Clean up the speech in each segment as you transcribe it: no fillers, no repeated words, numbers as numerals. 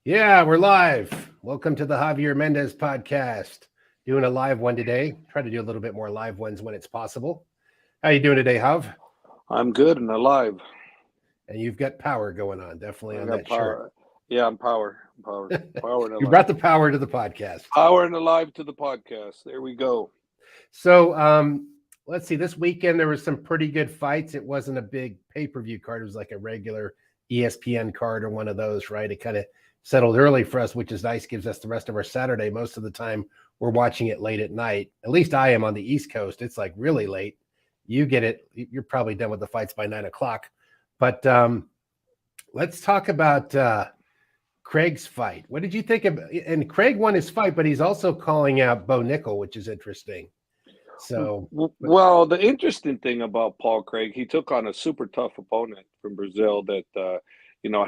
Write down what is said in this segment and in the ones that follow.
Yeah, we're live. Welcome to the Javier Mendez podcast. Doing a live one today. Try to do a little bit more live ones when it's possible. How you doing today, Jav? I'm good and alive. And you've got power going on, definitely I on got that shirt. power. Yeah, I'm power and You alive. brought the power to the podcast. Power and alive to the podcast. There we go. So let's see. This weekend there was some pretty good fights. It wasn't a big pay-per-view card. It was like a regular ESPN card or one of those, right? It kind of settled early for us, which is nice. Gives us the rest of our Saturday. Most of the time we're watching it late at night. At least I am on the East Coast. It's like really late. You get it. You're probably done with the fights by 9 o'clock. But let's talk about Craig's fight. What did you think of? And Craig won his fight, but he's also calling out Bo Nickel, which is interesting. So, Well, the interesting thing about Paul Craig, he took on a super tough opponent from Brazil that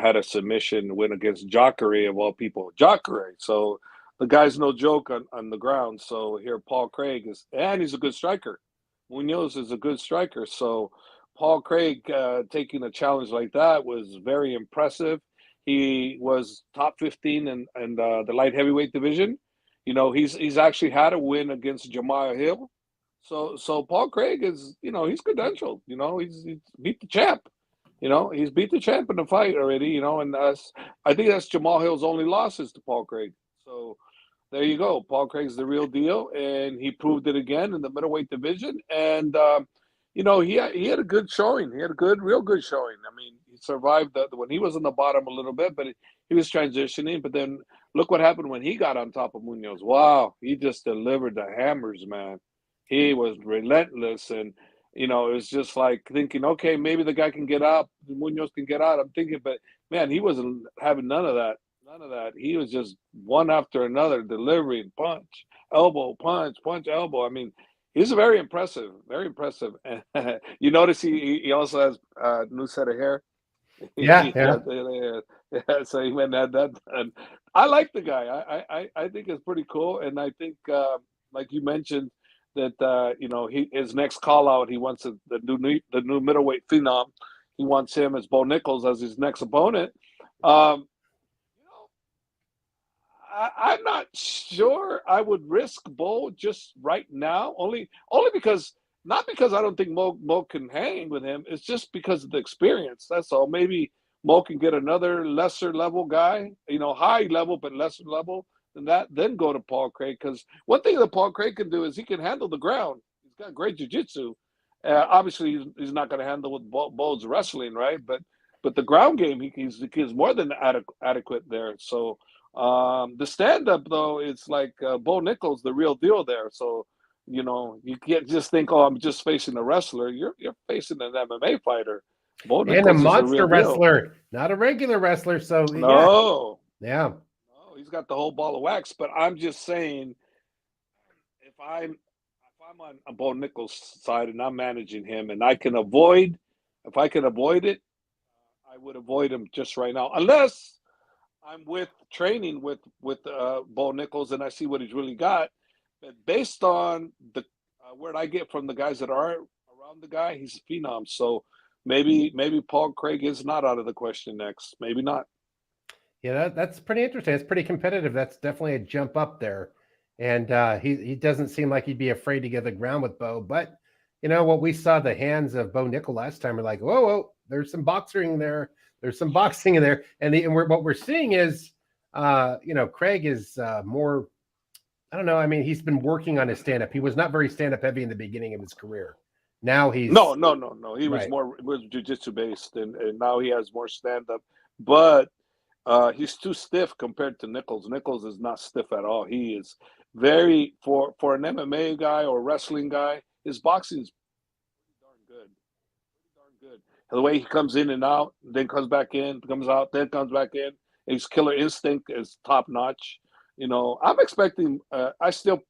had a submission win against Jacare of all people. Jacare. So the guy's no joke on the ground. So here Paul Craig is, and he's a good striker. Munoz is a good striker. So Paul Craig taking a challenge like that was very impressive. He was top 15 in the light heavyweight division. He's actually had a win against Jamal Hill. So Paul Craig is, he's credentialed. He's beat the champ. He's beat the champ in the fight already. And I think that's Jamal Hill's only losses to Paul Craig. So there you go. Paul Craig's the real deal, and he proved it again in the middleweight division. And he had a good showing. He had a real good showing. I mean, he survived when he was on the bottom a little bit, but he was transitioning. But then look what happened when he got on top of Munoz. Wow, he just delivered the hammers, man. He was relentless, and it was just like thinking, okay, maybe the guy can get out, Munoz can get out. I'm thinking, but man, he wasn't having none of that. None of that. He was just one after another, delivering punch, elbow, punch, punch, elbow. I mean, he's very impressive, very impressive. And you notice he also has a new set of hair. yeah, yeah. Yeah, so he went and had that done. I like the guy. I think it's pretty cool, and I think like you mentioned that his next call out, he wants the new middleweight phenom. He wants him as Bo Nichols as his next opponent. Um, I'm not sure I would risk Bo just right now, only because not because I don't think Mo can hang with him. It's just because of the experience. That's all. Maybe Mo can get another lesser level guy, high level but lesser level than that. Then go to Paul Craig, because one thing that Paul Craig can do is he can handle the ground. He's got great jiu-jitsu. Obviously, he's not going to handle with Bo's wrestling, right? But the ground game, he's more than adequate there. So. The stand-up though, it's like Bo Nichols, the real deal there. So, you can't just think, oh, I'm just facing a wrestler. You're facing an MMA fighter. Bo And a Nichols is the monster real deal. wrestler, not a regular wrestler. So, yeah, No, yeah. no, he's got the whole ball of wax. But I'm just saying, if I'm on Bo Nichols' side and I'm managing him, and if I can avoid it, I would avoid him just right now, unless I'm training with Bo Nichols, and I see what he's really got. But based on the word I get from the guys that are around the guy, he's a phenom. So maybe Paul Craig is not out of the question next. Maybe not. Yeah, that's pretty interesting. It's pretty competitive. That's definitely a jump up there. And he doesn't seem like he'd be afraid to get the ground with Bo. But what we saw the hands of Bo Nickel last time, we're like, whoa, there's some boxing there. There's some boxing in there. And what we're seeing is, Craig is more. I don't know. I mean, he's been working on his stand-up. He was not very stand-up heavy in the beginning of his career. Now he's No. He right. was jiu-jitsu based, and now he has more stand-up. But he's too stiff compared to Nichols. Nichols is not stiff at all. He is very for an MMA guy or wrestling guy. His boxing is pretty darn good. The way he comes in and out, then comes back in, comes out, then comes back in. His killer instinct is top notch. I'm expecting. I still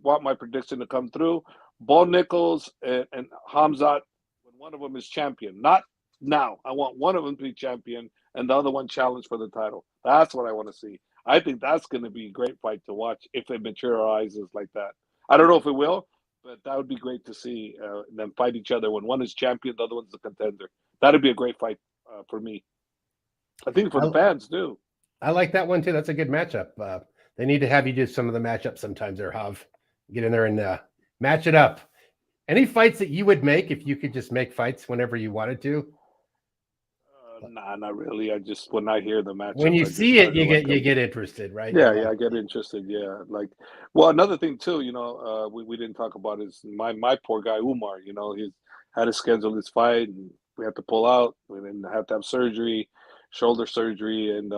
want my prediction to come through. Bo Nichols and Hamzat, when one of them is champion. Not now. I want one of them to be champion and the other one challenge for the title. That's what I want to see. I think that's going to be a great fight to watch if it materializes like that. I don't know if it will, but that would be great to see them fight each other when one is champion, the other one's the contender. That'd be a great fight for me. I think for the fans too. I like that one too. That's a good matchup. They need to have you do some of the matchups sometimes there, Hav. Get in there and match it up. Any fights that you would make if you could just make fights whenever you wanted to? Nah, not really. I just when I hear the When matchups, you I just see try it, to like you get interested, right? yeah, You're yeah, like, I get interested. Yeah, like, well, another thing too, we didn't talk about is my poor guy Umar. He's had to schedule his fight, and we had to pull out. We didn't have to have surgery, shoulder surgery, and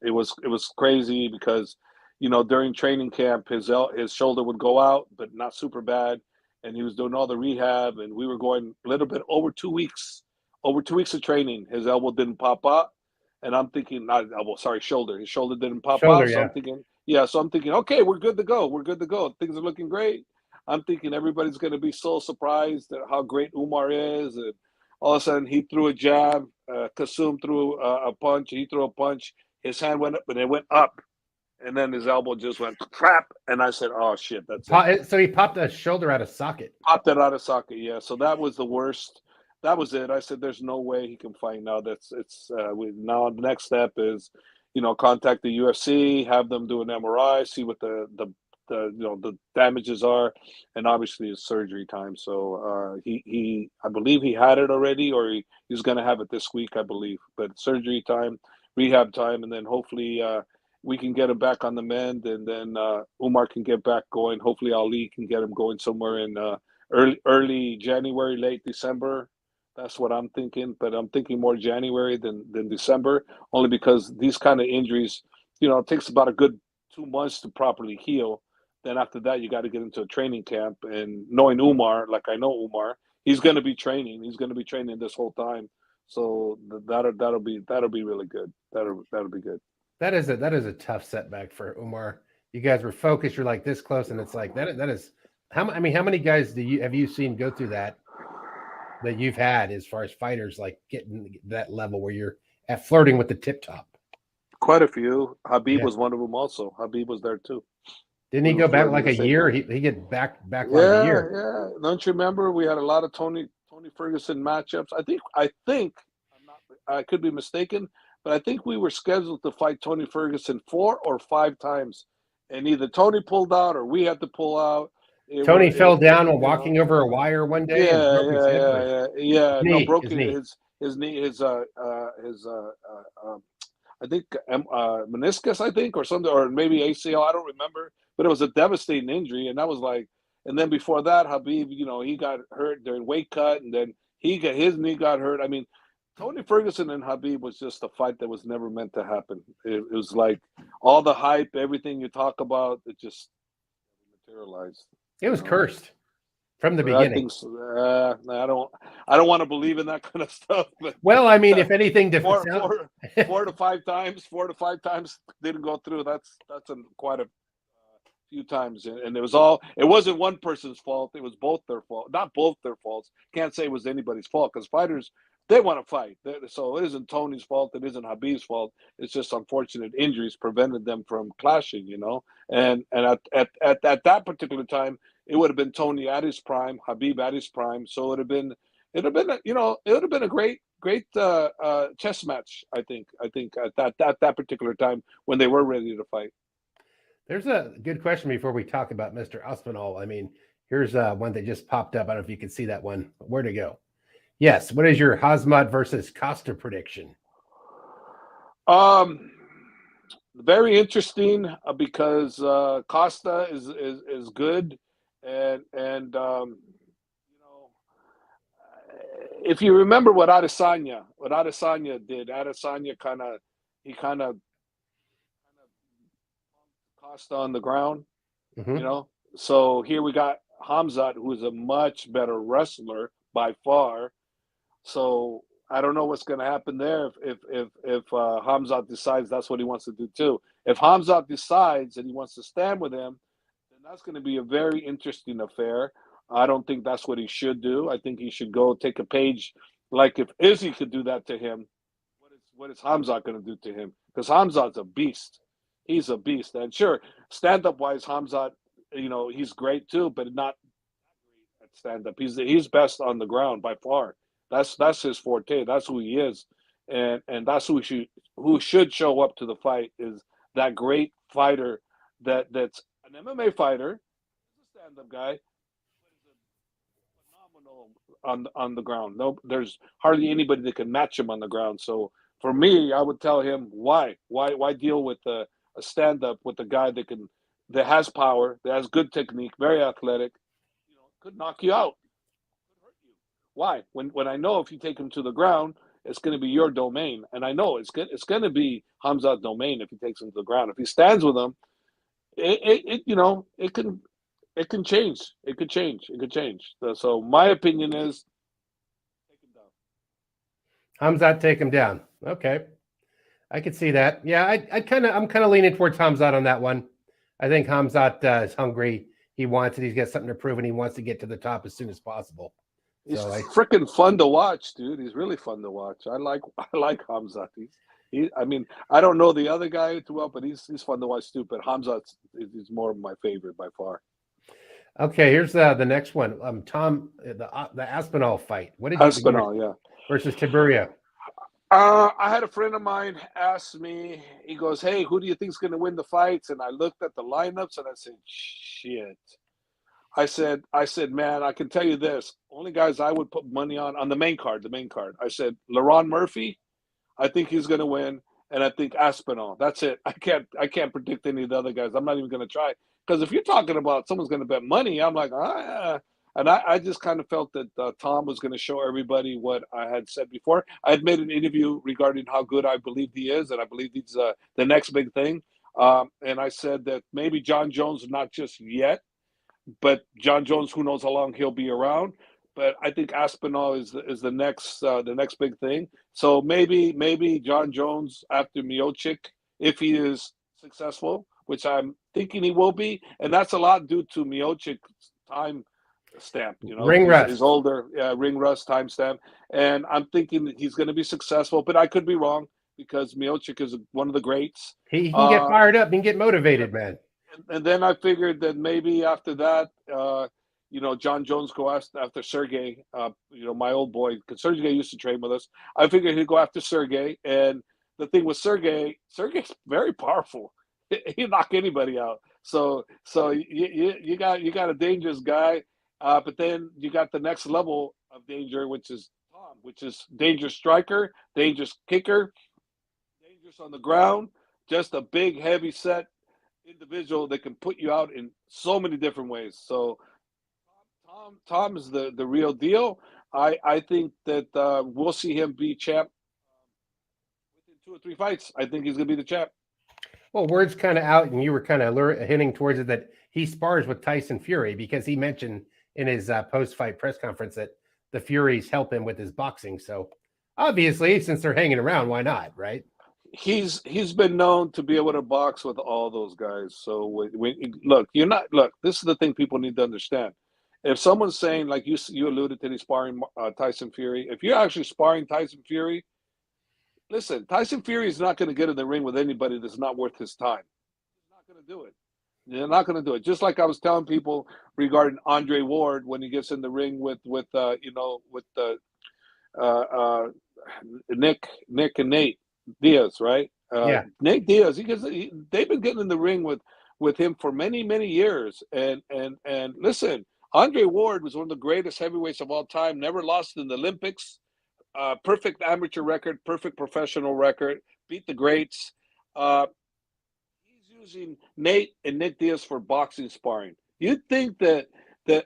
it was crazy because, during training camp, his shoulder would go out, but not super bad, and he was doing all the rehab, and we were going a little bit over 2 weeks of training. His elbow didn't pop up. And I'm thinking, not elbow, sorry, shoulder. His shoulder didn't pop shoulder, out. So yeah. I'm thinking, yeah. So I'm thinking, okay, we're good to go. We're good to go. Things are looking great. I'm thinking everybody's going to be so surprised at how great Umar is. And all of a sudden, he threw a jab. Kasum threw a punch. He threw a punch. His hand went up, and it went up. And then his elbow just went crap. And I said, oh, shit, that's it. So he popped a shoulder out of socket. Popped it out of socket, yeah. So that was the worst. That was it. I said, "There's no way he can fight now." Now the next step is, contact the UFC, have them do an MRI, see what the damages are, and obviously it's surgery time. So he I believe he had it already, or he's going to have it this week, I believe. But surgery time, rehab time, and then hopefully we can get him back on the mend, and then Umar can get back going. Hopefully Ali can get him going somewhere in early January, late December. That's what I'm thinking, but I'm thinking more January than December, only because these kind of injuries, it takes about a good 2 months to properly heal. Then after that, you got to get into a training camp. And knowing Umar, like I know Umar, he's going to be training. He's going to be training this whole time. So that'll be really good. That'll be good. That is a tough setback for Umar. You guys were focused. You're like this close, and it's like that is how. I mean, how many guys have you seen go through that you've had as far as fighters like getting that level where you're at flirting with the tip top? Quite a few. Habib Yeah. was one of them. Also, Habib was there too. Didn't he We were go back flirting like the a same year? time. He get back like a Yeah, year. yeah. Don't you remember we had a lot of Tony Ferguson matchups? I think I could be mistaken, but I think we were scheduled to fight Tony Ferguson 4 or 5 times, and either Tony pulled out or we had to pull out. Tony fell It down while you know walking over a wire one day and yeah, broke his yeah, hip yeah, or yeah, yeah. No, his broke knee. his knee, I think meniscus, I think, or something, or maybe ACL. I don't remember, but it was a devastating injury, and that was like. And then before that, Habib, he got hurt during weight cut, and then his knee got hurt. I mean, Tony Ferguson and Habib was just a fight that was never meant to happen. It was like all the hype, everything you talk about, it just materialized. It You was know. cursed from the I beginning. think so. I don't want to believe in that kind of stuff. But Well, I mean, if anything, four, four, 4 to 5 times didn't go through. That's quite a few times, and it wasn't one person's fault. It was both their fault. Not both their faults. Can't say it was anybody's fault because fighters they want to fight. So it isn't Tony's fault. It isn't Habib's fault. It's just unfortunate injuries prevented them from clashing. And at that particular time, it would have been Tony at his prime, Habib at his prime. So it would have been a great chess match. I think at that particular time when they were ready to fight. There's a good question before we talk about Mr. Aspinall. I mean, here's one that just popped up. I don't know if you can see that one. Where to go? Yes. What is your Hazmat versus Costa prediction? Very interesting because Costa is good, and if you remember what Adesanya did, Adesanya kind of Costa on the ground, Mm-hmm. So here we got Hamzat, who's a much better wrestler by far. So I don't know what's going to happen there if Hamzat decides that's what he wants to do too. If Hamzat decides that he wants to stand with him, then that's going to be a very interesting affair. I don't think that's what he should do. I think he should go take a page. Like if Izzy could do that to him, what is Hamzat going to do to him? Because Hamzat's a beast. He's a beast. And sure, stand up wise, Hamzat, he's great too, but not at stand up. He's best on the ground by far. That's his forte. That's who he is, and that's who who should show up to the fight is that great fighter that's an MMA fighter, a stand-up guy, phenomenal on the ground. No, there's hardly anybody that can match him on the ground. So for me, I would tell him why deal with a stand-up with a guy that has power, that has good technique, very athletic, could knock you out. Why? When I know if you take him to the ground, it's going to be your domain, and I know it's going to be Hamzat's domain if he takes him to the ground. If he stands with him, it can change. It could change. It could change. So my opinion is take him down. Hamzat take him down. Okay. I could see that. Yeah, I'm kind of leaning towards Hamzat on that one. I think Hamzat is hungry. He wants it. He's got something to prove, and he wants to get to the top as soon as possible. He's freaking fun to watch, dude. He's really fun to watch. I like Hamzat. I mean, I don't know the other guy too well, but he's fun to watch too. But Hamzat is more of my favorite by far. Okay, here's the next one. Tom, the Aspinall fight. What did you Aspinall, yeah, versus Tiberia? I had a friend of mine ask me. He goes, "Hey, who do you think's going to win the fights?" And I looked at the lineups and I said, "Shit." I said, man, I can tell you this. Only guys I would put money on the main card. I said, Laron Murphy, I think he's going to win, and I think Aspinall. That's it. I can't predict any of the other guys. I'm not even going to try. Because if you're talking about someone's going to bet money, I'm like, ah. And I just kind of felt that Tom was going to show everybody what I had said before. I had made an interview regarding how good I believed he is, and I believe he's the next big thing. And I said that maybe John Jones, not just yet, but John Jones, who knows how long he'll be around. But I think Aspinall is the next big thing. So maybe John Jones after Miocic, if he is successful, which I'm thinking he will be, and that's a lot due to Miocic's time stamp. Ring rust. He's older, ring rust time stamp, and I'm thinking that he's going to be successful. But I could be wrong because Miocic is one of the greats. He can get fired up and get motivated, man. And then I figured that maybe after that, John Jones go after Sergey, my old boy, because Sergey used to train with us. I figured he'd go after Sergey. And the thing with Sergey's very powerful. He'll knock anybody out. So you got a dangerous guy, but then you got the next level of danger, which is Tom, which is dangerous striker, dangerous kicker, dangerous on the ground, just a big, heavy set individual that can put you out in so many different ways. So Tom is the real deal. I think that we'll see him be champ within 2 or 3 fights. I think he's going to be the champ. Well, word's kind of out, and you were kind of hinting towards it that he spars with Tyson Fury because he mentioned in his post-fight press conference that the Furies help him with his boxing. So obviously, since they're hanging around, why not, right? He's been known to be able to box with all those guys. So look, this is the thing people need to understand. If someone's saying, like you alluded to, he's sparring Tyson Fury, if you're actually sparring Tyson Fury, listen, Tyson Fury is not going to get in the ring with anybody that's not worth his time. He's not going to do it. They're not going to do it. Just like I was telling people regarding Andre Ward when he gets in the ring with Nick and Nate Diaz, right? Yeah. Nate Diaz. They've been getting in the ring with him for many, many years. And listen, Andre Ward was one of the greatest heavyweights of all time. Never lost in the Olympics. Perfect amateur record, perfect professional record. Beat the greats. He's using Nate and Nick Diaz for boxing sparring. You'd think that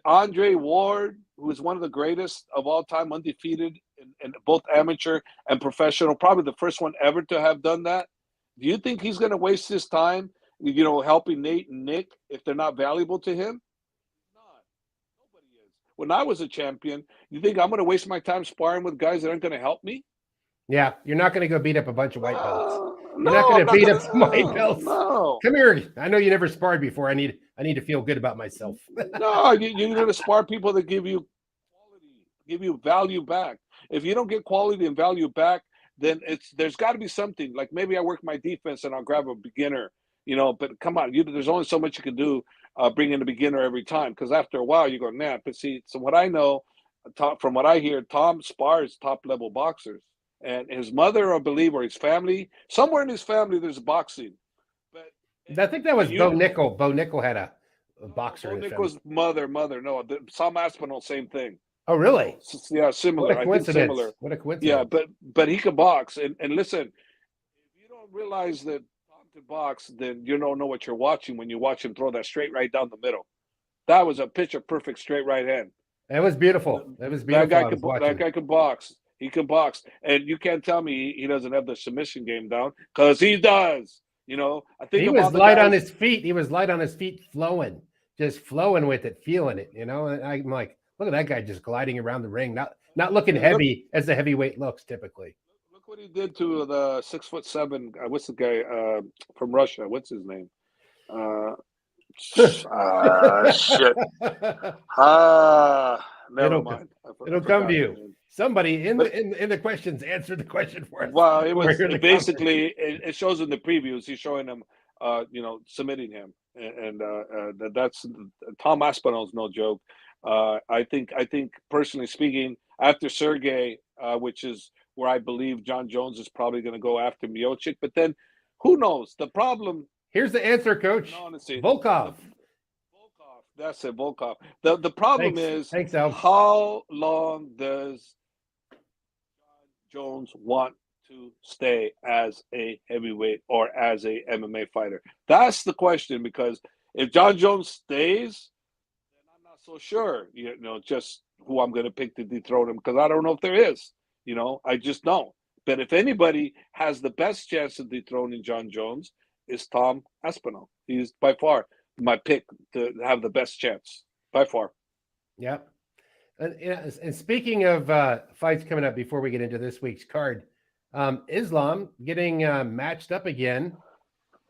Andre Ward, who is one of the greatest of all time, undefeated in both amateur and professional, probably the first one ever to have done that. Do you think he's going to waste his time, helping Nate and Nick if they're not valuable to him? He's not. Nobody is. When I was a champion, you think I'm going to waste my time sparring with guys that aren't going to help me? Yeah, you're not going to go beat up a bunch of white belts. You're not going to beat up some white belts. No. Come here. I know you never sparred before. I need to feel good about myself. No, you're going to spar people that give you quality, give you value back. If you don't get quality and value back, then there's got to be something. Like maybe I work my defense and I'll grab a beginner, but come on, there's only so much you can do bring in a beginner every time, because after a while you go, nah. But see, so what I know, from what I hear, Tom spars top-level boxers. and his mother, I believe, or his family, somewhere in his family, there's boxing. But I think that was Bo Nickel. Bo Nickel had a boxer. Bo in his Nickel's mother. No, Sam Aspinall, same thing. Oh, really? Yeah, similar. What a coincidence. I think similar. What a coincidence. Yeah, but he could box. And listen, if you don't realize that Tom could box, then you don't know what you're watching when you watch him throw that straight right down the middle. That was a picture perfect straight right hand. That was beautiful. That was beautiful. That guy could box. He can box, and you can't tell me he doesn't have the submission game down, because he does. I think he was light on his feet. He was light on his feet, just flowing with it, feeling it. And I'm like, look at that guy just gliding around the ring, not looking heavy as the heavyweight looks typically. Look what he did to the 6'7". What's the guy from Russia? What's his name? Shit. Never mind. It'll come to you. Somebody in the questions answer the question for us. Well, it shows in the previews. He's showing him, submitting him, and that's Tom Aspinall's no joke. I think personally speaking, after Sergey, which is where I believe John Jones is probably going to go after Miocic, but then who knows? The problem. Here's the answer, Coach. Honestly, Volkov. That's it, Volkov. The problem is, Al. how long does John Jones want to stay as a heavyweight or as a MMA fighter? That's the question, because if John Jones stays, then I'm not so sure, just who I'm going to pick to dethrone him, because I don't know if there is. I just don't. But if anybody has the best chance of dethroning John Jones, is Tom Aspinall. He's by far my pick to have the best chance, by far. Yeah. And speaking of fights coming up before we get into this week's card, Islam getting matched up again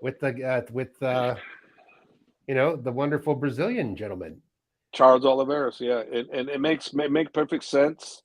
with the wonderful Brazilian gentleman, Charles Oliveira. Yeah, and it makes perfect sense.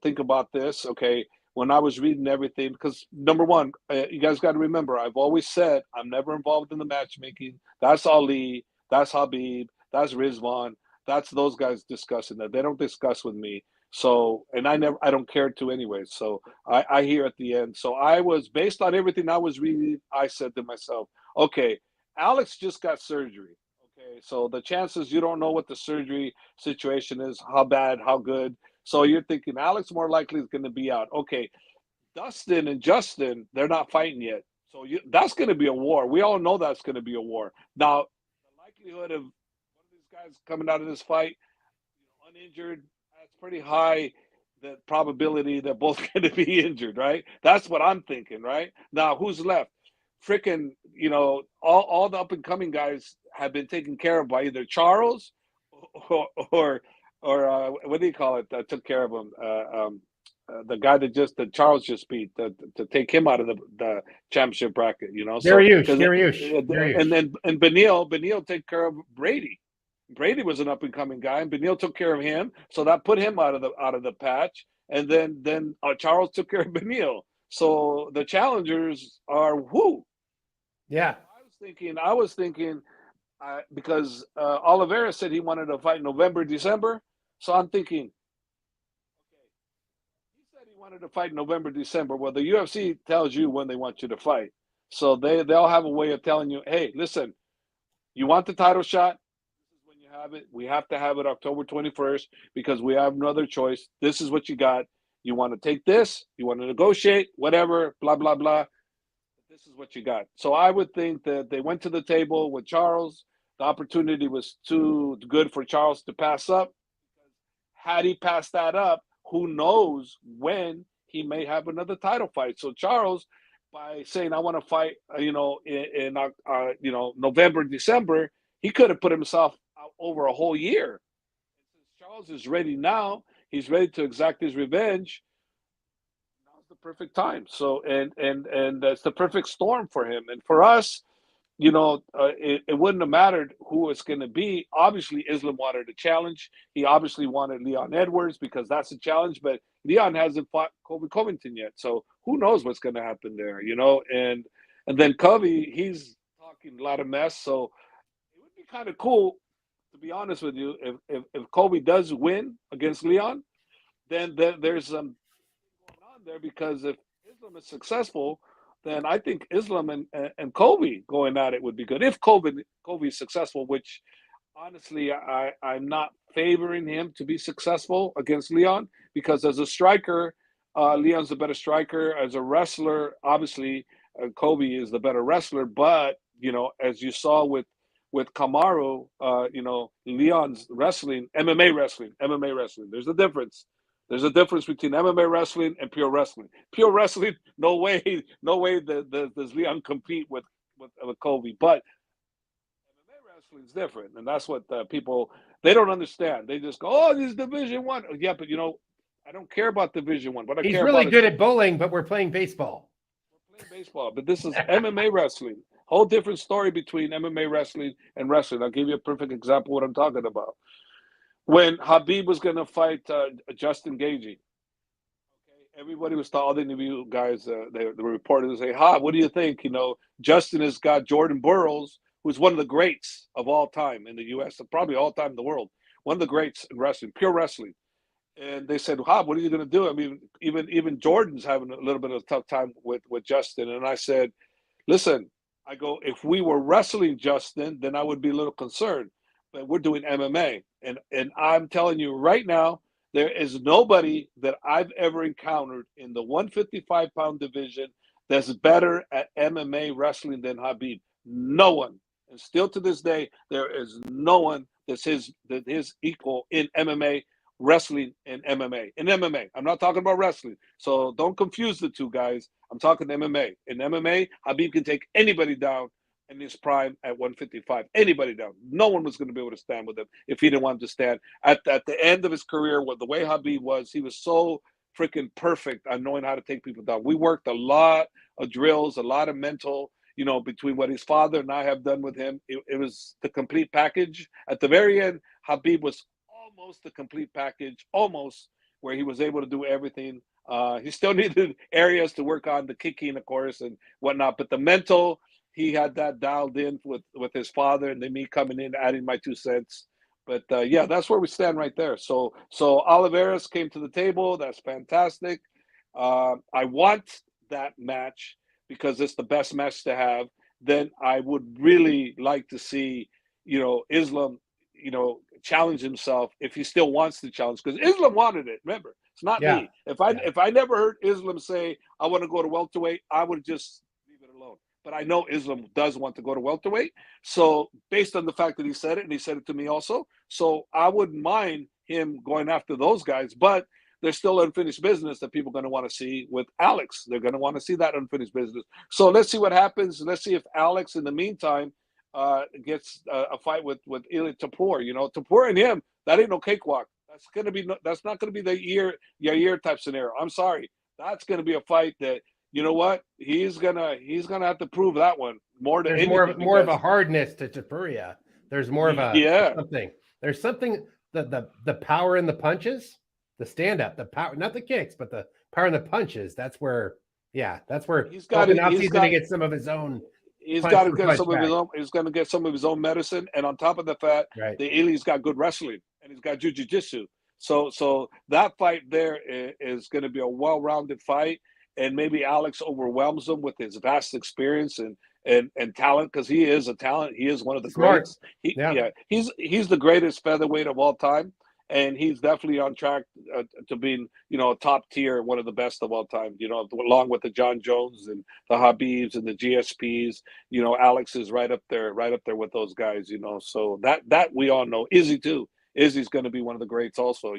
Think about this, okay? When I was reading everything, because number one, you guys got to remember, I've always said I'm never involved in the matchmaking. That's Ali, that's Habib, that's Rizwan, that's those guys discussing that. They don't discuss with me. So, and I don't care to anyway. So I hear at the end. So I was, based on everything I was reading, I said to myself, okay, Alex just got surgery. Okay, so the chances, you don't know what the surgery situation is, how bad, how good. So you're thinking Alex more likely is going to be out. Okay, Dustin and Justin, they're not fighting yet. So that's going to be a war. We all know that's going to be a war. Now, the likelihood of one of these guys coming out of this fight uninjured, that's pretty high. The probability they're both going to be injured, right? That's what I'm thinking, right? Now, who's left? Freaking, all the up-and-coming guys have been taken care of by either Charles or what do you call it? Took care of him. The guy that Charles just beat to take him out of the championship bracket. Dariush. And Beneil take care of Brady. Brady was an up and coming guy, and Beneil took care of him, so that put him out of the patch. And then Charles took care of Beneil. So the challengers are who? Yeah, I was thinking. Because Oliveira said he wanted to fight November, December. So I'm thinking, okay, he said he wanted to fight November, December. Well, the UFC tells you when they want you to fight. So they'll have a way of telling you, hey, listen, you want the title shot? This is when you have it. We have to have it October 21st because we have no other choice. This is what you got. You want to take this? You want to negotiate? Whatever, blah, blah, blah. This is what you got. So I would think that they went to the table with Charles. The opportunity was too good for Charles to pass up. Had he passed that up, who knows when he may have another title fight. So Charles, by saying I want to fight, in November, December, he could have put himself out over a whole year. Since Charles is ready now, he's ready to exact his revenge. Now's the perfect time. So and that's the perfect storm for him and for us. It wouldn't have mattered who it's going to be. Obviously, Islam wanted a challenge. He obviously wanted Leon Edwards because that's a challenge, but Leon hasn't fought Colby Covington yet. So who knows what's going to happen there, And then Covey, he's talking a lot of mess. So it would be kind of cool, to be honest with you, if Colby does win against Leon, then there's some going on there because if Islam is successful, then I think Islam and Kobe going at it would be good. If Kobe is successful, which honestly I'm not favoring him to be successful against Leon because as a striker, Leon's a better striker. As a wrestler, obviously Kobe is the better wrestler. But as you saw with Kamaru, Leon's wrestling, MMA wrestling. There's a difference. There's a difference between MMA wrestling and pure wrestling. Pure wrestling, no way does Leon compete with Kobe. But MMA wrestling is different, and that's what people they don't understand. They just go, "Oh, this is Division One." Yeah, but I don't care about Division One. But He's really good at bowling, but we're playing baseball. We're playing baseball, but this is MMA wrestling. Whole different story between MMA wrestling and wrestling. I'll give you a perfect example of what I'm talking about. When Khabib was going to fight Justin Gaethje, okay, everybody was all the interview guys, the reporters say, what do you think? Justin has got Jordan Burroughs, who's one of the greats of all time in the U.S., probably all time in the world, one of the greats in wrestling, pure wrestling. And they said, what are you going to do? I mean, even Jordan's having a little bit of a tough time with Justin. And I said, listen, I go, if we were wrestling Justin, then I would be a little concerned. But we're doing MMA. And I'm telling you right now, there is nobody that I've ever encountered in the 155-pound division that's better at MMA wrestling than Khabib. No one. And still to this day, there is no one that's his equal in MMA wrestling and MMA. In MMA, I'm not talking about wrestling. So don't confuse the two guys. I'm talking MMA. In MMA, Khabib can take anybody down in his prime at 155. Anybody down. No one was going to be able to stand with him if he didn't want to stand. At the end of his career, the way Khabib was, he was so freaking perfect on knowing how to take people down. We worked a lot of drills, a lot of mental, between what his father and I have done with him. It was the complete package. At the very end, Khabib was almost the complete package, almost where he was able to do everything. He still needed areas to work on, the kicking, of course, and whatnot. But the mental, he had that dialed in with his father, and then me coming in, adding my 2 cents. But yeah, that's where we stand right there. So Oliveras came to the table. That's fantastic. I want that match because it's the best match to have. Then I would really like to see, Islam, challenge himself if he still wants to challenge, because Islam wanted it. Remember, it's not me. If I never heard Islam say I want to go to welterweight, I would just leave it alone. But I know Islam does want to go to welterweight. So based on the fact that he said it, and he said it to me also, so I wouldn't mind him going after those guys. But there's still unfinished business that people are going to want to see with Alex. They're going to want to see that unfinished business. So let's see what happens. Let's see if Alex, in the meantime, gets a fight with Ilia Topuria. Topuria and him, that ain't no cakewalk. That's not going to be the year type scenario. I'm sorry. That's going to be a fight that, he's gonna have to prove that one more than anything. There's more of a hardness to Topuria. There's more of a something. There's something, the power in the punches, the stand up, the power, not the kicks, but the power in the punches. That's where he's going to get some of his own. He's got to get some of his own. He's going to get some of his own medicine, and on top of the fact, the Ili's got good wrestling and he's got jiu-jitsu. So that fight there is going to be a well-rounded fight, and maybe Alex overwhelms him with his vast experience and talent, because he is a talent. He is one of the greats. He's the greatest featherweight of all time. And he's definitely on track to being, a top tier, one of the best of all time, along with the John Jones and the Habibs and the GSPs. Alex is right up there with those guys, So that we all know. Izzy too. Izzy's going to be one of the greats also,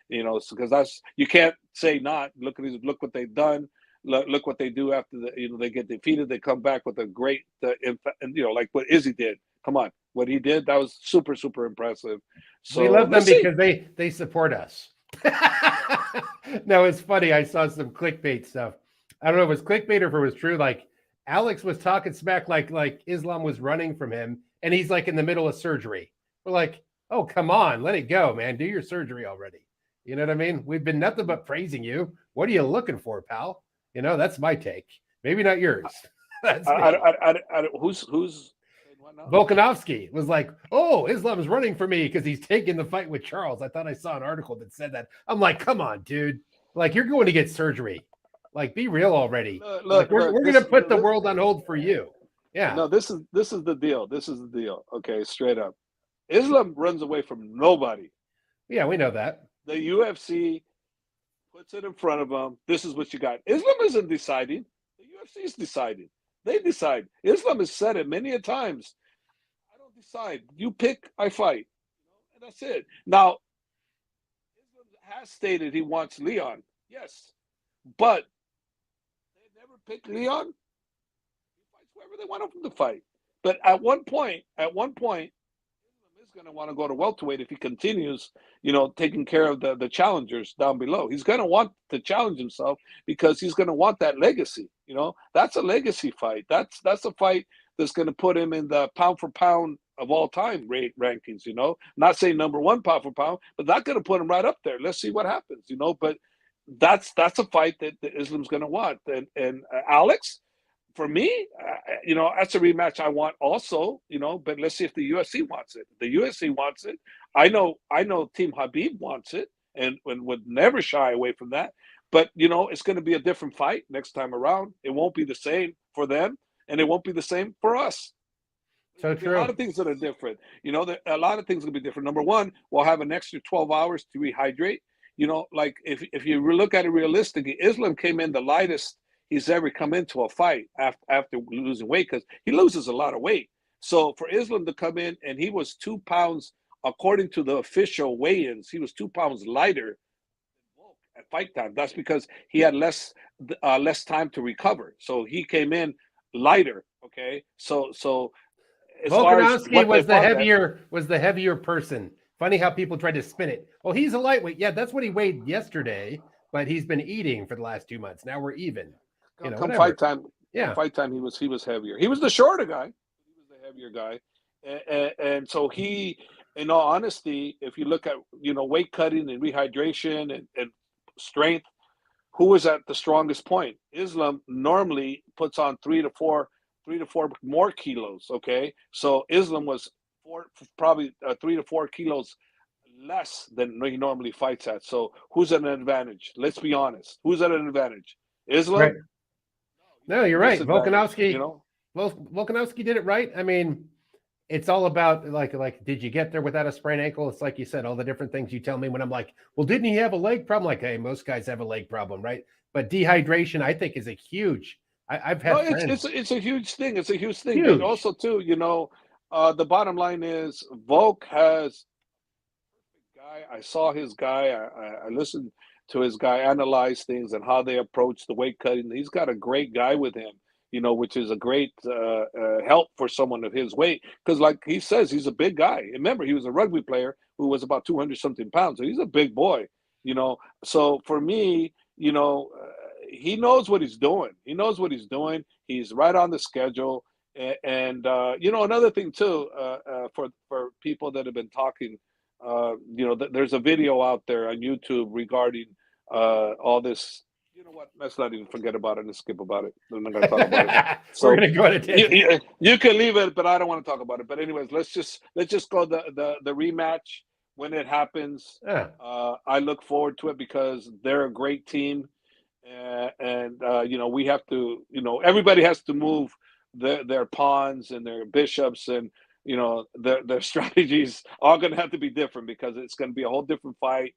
because that's, you can't say not. Look what they've done. Look what they do after they get defeated. They come back with a great, like what Izzy did. Come on, what he did, that was super, super impressive. So we love them because they support us. No, it's funny. I saw some clickbait stuff. I don't know if it was clickbait or if it was true. Like Alex was talking smack like Islam was running from him, and he's like in the middle of surgery. We're like, oh, come on, let it go, man. Do your surgery already. You know what I mean? We've been nothing but praising you. What are you looking for, pal? That's my take. Maybe not yours. That's who's Volkanovski was like, oh, Islam is running for me because he's taking the fight with Charles. I thought I saw an article that said that. I'm like, come on, dude. Like, you're going to get surgery. Like, be real already. Look, We're going to put the world on hold for you. Yeah. No, this is the deal. This is the deal. Okay, straight up. Islam runs away from nobody. Yeah, we know that. The UFC puts it in front of them. This is what you got. Islam isn't deciding. The UFC is deciding. They decide. Islam has said it many a times. I don't decide. You pick, I fight. And that's it. Now, Islam has stated he wants Leon. Yes. But they never picked Leon. He fights whoever they want him to fight. But at one point, Islam is going to want to go to welterweight if he continues, taking care of the challengers down below. He's going to want to challenge himself because he's going to want that legacy. That's a legacy fight. That's a fight that's going to put him in the pound for pound of all time rankings. Not saying number one pound for pound, but that's going to put him right up there. Let's see what happens. But that's a fight that Islam's going to want. And Alex, for me, that's a rematch I want also, but let's see if the UFC wants it. If the UFC wants it, I know Team Habib wants it and would never shy away from that. But, it's going to be a different fight next time around. It won't be the same for them, and it won't be the same for us. So true. A lot of things that are different. A lot of things will be different. Number one, we'll have an extra 12 hours to rehydrate. Like if you look at it realistically, Islam came in the lightest he's ever come into a fight after losing weight, because he loses a lot of weight. So for Islam to come in, and he was 2 pounds, according to the official weigh-ins, he was 2 pounds lighter at fight time. That's because he had less time to recover. So he came in lighter. Okay, so as Volkanovski was the heavier person. Funny how people tried to spin it. Well, he's a lightweight. Yeah, that's what he weighed yesterday, but he's been eating for the last 2 months. Now we're even. Come fight time, he was heavier. He was the shorter guy. He was the heavier guy, and so he, in all honesty, if you look at weight cutting and rehydration and strength, who was at the strongest point? Islam normally puts on 3 to 4 more kilos. Okay, so Islam was probably 3 to 4 kilos less than he normally fights at. So who's at an advantage? Let's be honest. Who's at an advantage? Islam. Right. No, you're right. Volkanovski. Volkanovski did it right. I mean, it's all about like, did you get there without a sprained ankle? It's like you said, all the different things you tell me when I'm like, well, didn't he have a leg problem? Like, hey, most guys have a leg problem, right? But dehydration, I think, is a huge. I've had friends. It's a huge thing. It's a huge thing. Huge. But also, too, the bottom line is Volk has a guy. I saw his guy. I listened to his guy analyze things and how they approach the weight cutting. He's got a great guy with him, which is a great help for someone of his weight. Because like he says, he's a big guy. Remember, he was a rugby player who was about 200-something pounds. So he's a big boy, So for me, he knows what he's doing. He's right on the schedule. And another thing too, for people that have been talking, there's a video out there on YouTube regarding all this. You know what? Let's not even forget about it and skip about it. I'm not going to talk about it. So we're going to go to tangent. You can leave it, but I don't want to talk about it. But anyways, let's just go the rematch when it happens. Yeah. I look forward to it because they're a great team, and we have to. Everybody has to move their pawns and their bishops, and their strategies are going to have to be different because it's going to be a whole different fight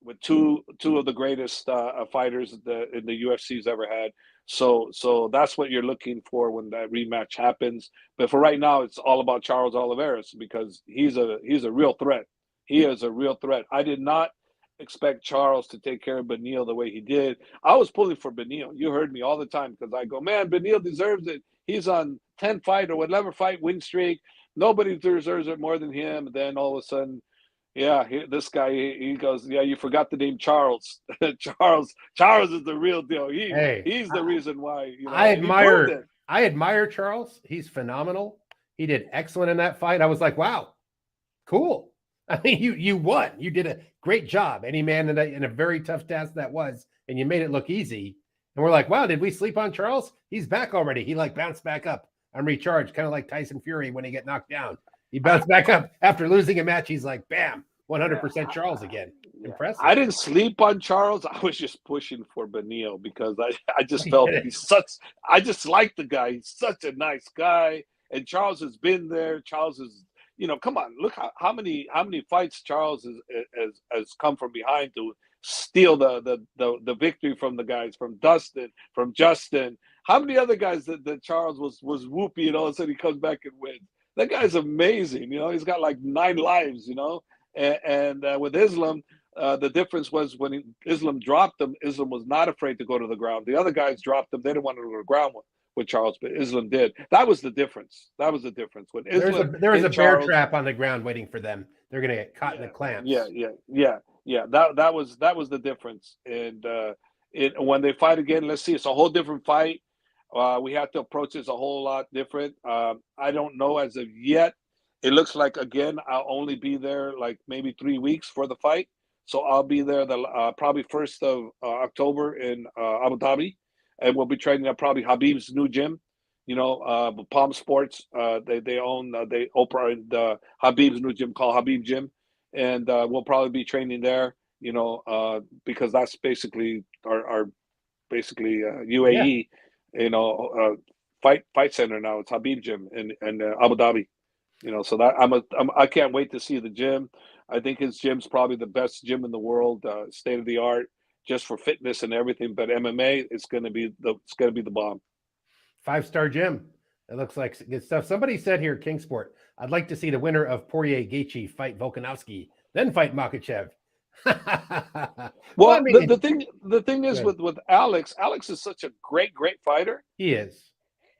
with two of the greatest fighters in the UFC's ever had. So that's what you're looking for when that rematch happens. But for right now, it's all about Charles Oliveira because he's a real threat. He is a real threat. I did not expect Charles to take care of Beneil the way he did. I was pulling for Beneil. You heard me all the time because I go, man, Beneil deserves it. He's on 10 fight or 11 fight win streak. Nobody deserves it more than him. And then all of a sudden, this guy, he goes, yeah, you forgot the name Charles. Charles is the real deal. He's the reason why. I admire Charles. He's phenomenal. He did excellent in that fight. I was like, wow, cool. I mean, you won. You did a great job. Any man in a very tough task that was, and you made it look easy. And we're like, wow, did we sleep on Charles? He's back already. He bounced back up and recharged, kind of like Tyson Fury when he get knocked down. He bounced back up after losing a match. He's like, bam, 100% Charles again. Yeah. Impressive. I didn't sleep on Charles. I was just pushing for Benil because I just felt I just like the guy. He's such a nice guy. And Charles has been there. Charles is, come on, look how many fights Charles has come from behind to steal the victory from the guys, from Dustin, from Justin. How many other guys that Charles was whooping, and all of a sudden he comes back and wins. That guy's amazing. He's got like 9 lives, and with Islam, the difference was when Islam dropped him, Islam was not afraid to go to the ground. The other guys dropped him. They didn't want to go to the ground with Charles, but Islam did. That was the difference. When Islam There was a bear Charles, trap on the ground waiting for them. They're going to get caught in the clamps. Yeah. That was the difference. And when they fight again, let's see. It's a whole different fight. We have to approach this a whole lot different. I don't know as of yet. It looks like, again, I'll only be there like maybe 3 weeks for the fight. So I'll be there probably 1st of October in Abu Dhabi. And we'll be training at probably Habib's new gym. Palm Sports, they own, they operate Habib's new gym called Habib Gym. And we'll probably be training there, because that's basically our UAE, fight center now. It's Habib Gym in Abu Dhabi. So that I can't wait to see the gym. I think his gym's probably the best gym in the world, state of the art, just for fitness and everything. But MMA, it's going to be the bomb. 5-star gym. It looks like good stuff. Somebody said here, Kingsport, I'd like to see the winner of Poirier Gaethje fight Volkanovski, then fight Makhachev. Well, I mean, the thing is with Alex is such a great fighter. He is.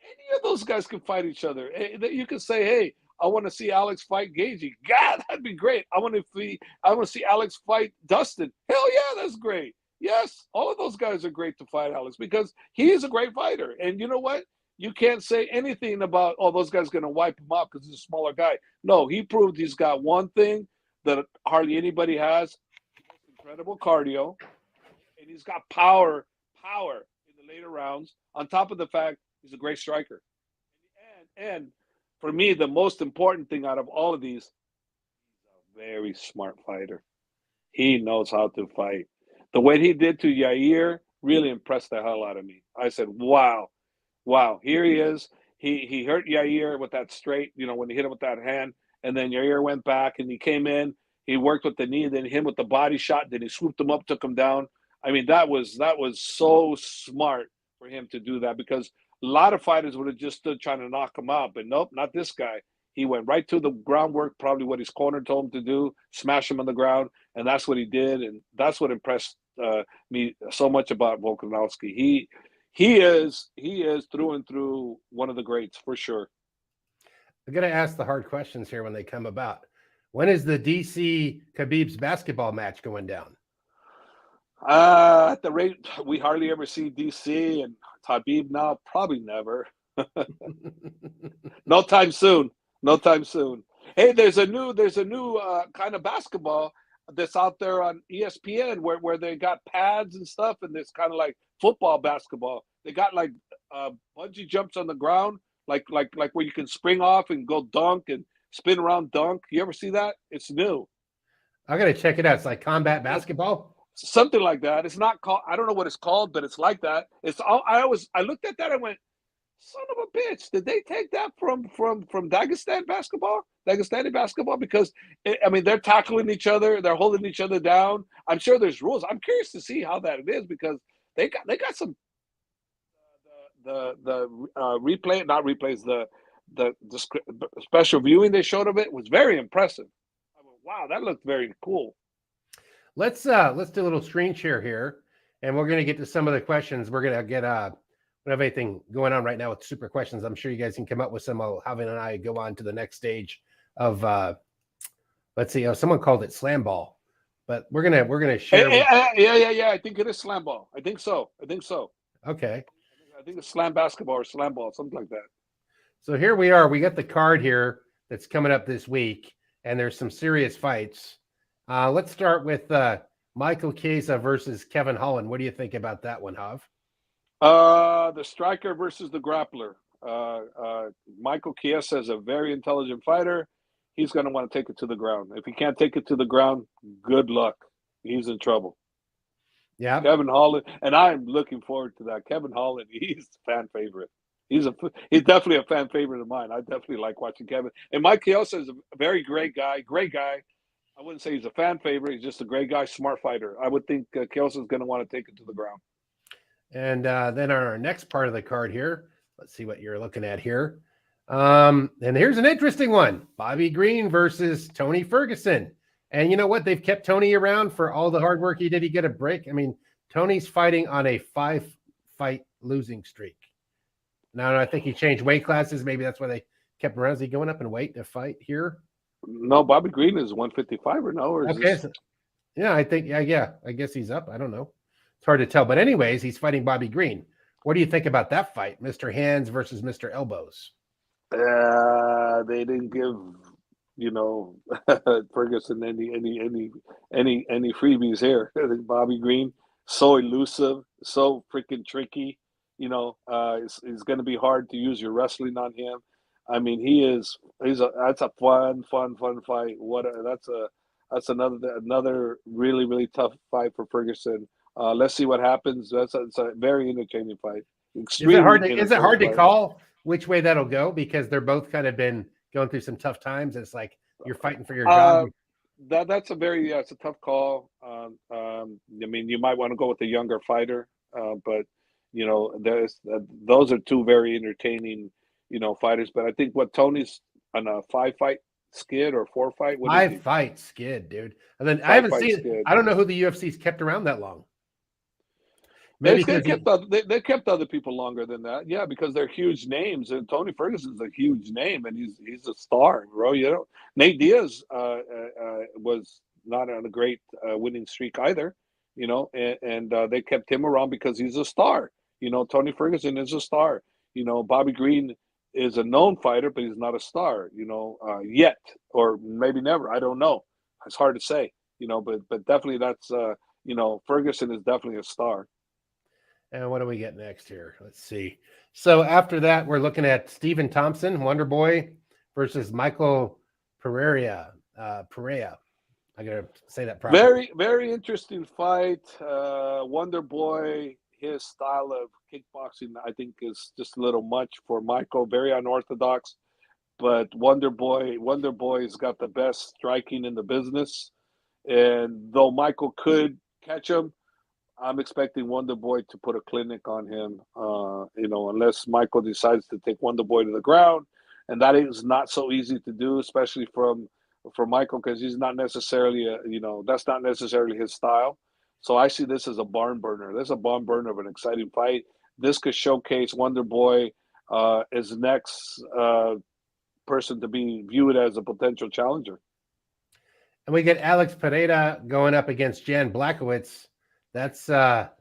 Any of those guys can fight each other. You can say, hey, I want to see Alex fight Gaethje. God, that'd be great. I want to see Alex fight Dustin. Hell yeah, that's great. Yes, all of those guys are great to fight Alex because he is a great fighter. And you know what? You can't say anything about, those guys are going to wipe him out because he's a smaller guy. No, he proved he's got one thing that hardly anybody has: incredible cardio, and he's got power in the later rounds. On top of the fact, he's a great striker. And for me, the most important thing out of all of these, he's a very smart fighter. He knows how to fight. The way he did to Yair really impressed the hell out of me. I said, wow, here he is. He hurt Yair with that straight, when he hit him with that hand, and then Yair went back and he came in, he worked with the knee, then him with the body shot, then he swooped him up, took him down. I mean, that was so smart for him to do that, because a lot of fighters would have just stood trying to knock him out, but nope, not this guy. He went right to the groundwork, probably what his corner told him to do, smash him on the ground, and that's what he did, and that's what impressed me so much about Volkanovski. He is through and through one of the greats for sure. I'm gonna ask the hard questions here when they come about. When is the DC Khabib's basketball match going down? At the rate we hardly ever see DC and Khabib now, probably never. No time soon. Hey, there's a new kind of basketball that's out there on ESPN where they got pads and stuff, and it's kind of like football basketball. They got like bungee jumps on the ground, like where you can spring off and go dunk and spin around dunk. You ever see that? It's new. I gotta check it out. It's like combat basketball. Something like that. It's not called. I don't know what it's called, but it's like that. I looked at that and went, son of a bitch! Did they take that from Dagestani basketball? Because they're tackling each other, they're holding each other down. I'm sure there's rules. I'm curious to see how that is, because they got some replay, not replays, the special viewing they showed of it was very impressive. I went, wow, that looked very cool. Let's do a little screen share here, and we're gonna get to some of the questions. We're gonna get we have anything going on right now with super questions. I'm sure you guys can come up with some. Javier and I go on to the next stage of let's see. Someone called it slam ball, but we're gonna share. Yeah. I think it is slam ball. I think so. Okay. I think it's slam basketball or slam ball, something like that. So here we are. We got the card here that's coming up this week, and there's some serious fights. Let's start with Michael Chiesa versus Kevin Holland. What do you think about that one, Hav? The striker versus the grappler. Michael Chiesa is a very intelligent fighter. He's going to want to take it to the ground. If he can't take it to the ground, good luck. he's in trouble. Yeah. Kevin Holland, and I'm looking forward to that. Kevin Holland, he's a fan favorite. He's definitely a fan favorite of mine. I definitely like watching Kevin. And Mike Chiesa is a very great guy. Great guy. I wouldn't say he's a fan favorite. He's just a great guy, smart fighter. I would think Chiesa is going to want to take it to the ground. And then our next part of the card here, let's see what you're looking at here. And here's an interesting one: Bobby Green versus Tony Ferguson. And you know what? They've kept Tony around for all the hard work he did. He get a break. I mean, Tony's fighting on a 5-fight losing streak. Now I think he changed weight classes. Maybe that's why they kept him around. Is he going up in weight to fight here? No, Bobby Green is 155 or no? Or okay. Yeah, I think, yeah. I guess he's up. I don't know. It's hard to tell. But anyways, he's fighting Bobby Green. What do you think about that fight? Mr. Hands versus Mr. Elbows. They didn't give, Ferguson any freebies here. Bobby Green, so elusive, so freaking tricky. It's going to be hard to use your wrestling on him. I mean, that's a fun fight. That's another really, really tough fight for Ferguson. Let's see what happens. It's a very entertaining fight. Is it hard to call which way that'll go? Because they're both kind of been going through some tough times. It's like you're fighting for your job. That's it's a tough call. I mean, you might want to go with the younger fighter, but those are two very entertaining, fighters. But I think what Tony's on a 5-fight skid or 4-fight. 5-fight skid, dude. And then I haven't seen. Skid. I don't know who the UFC's kept around that long. Maybe they kept other people longer than that. Yeah, because they're huge names, and Tony Ferguson's a huge name, and he's a star, bro. Nate Diaz was not on a great winning streak either, and they kept him around because he's a star. Tony Ferguson is a star. Bobby Green is a known fighter, but he's not a star. Yet, or maybe never. I don't know. It's hard to say. But definitely that's Ferguson is definitely a star. And what do we get next here? Let's see. So after that, we're looking at Stephen Thompson, Wonder Boy, versus Michael Pereira. I gotta say that properly. Very, very interesting fight. Wonder Boy, his style of kickboxing, I think, is just a little much for Michael. Very unorthodox, but Wonder Boy's got the best striking in the business. And though Michael could catch him, I'm expecting Wonder Boy to put a clinic on him, unless Michael decides to take Wonder Boy to the ground. And that is not so easy to do, especially for Michael, because he's not necessarily, that's not necessarily his style. So I see this as a barn burner. This is a barn burner of an exciting fight. This could showcase Wonder Boy as the next person to be viewed as a potential challenger. And we get Alex Pereira going up against Jan Blachowicz. That's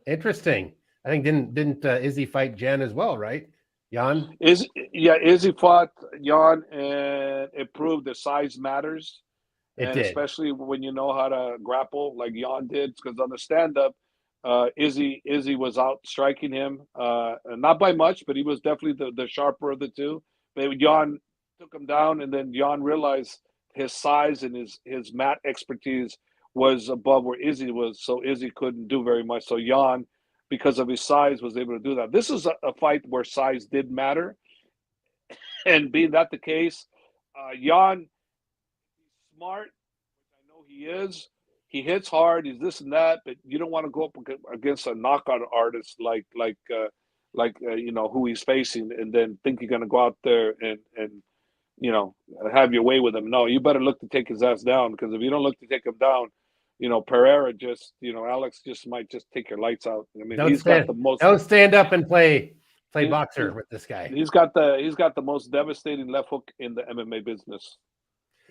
interesting. I think didn't Izzy fight Jan as well, right? Jan? Izzy fought Jan, and it proved that size matters. It did. Especially when you know how to grapple like Jan did, because on the stand-up, Izzy was out striking him, not by much, but he was definitely the sharper of the two. But Jan took him down, and then Jan realized his size and his mat expertise was above where Izzy was, so Izzy couldn't do very much. So Jan, because of his size, was able to do that. This is a fight where size did matter, and being that the case, Jan, he's smart, which I know he is. He hits hard. He's this and that, but you don't want to go up against a knockout artist like who he's facing, and then think you're going to go out there and have your way with him. No, you better look to take his ass down, because if you don't look to take him down, Pereira Alex just might just take your lights out. I mean, don't stand up and play boxer with this guy. He's got the most devastating left hook in the MMA business.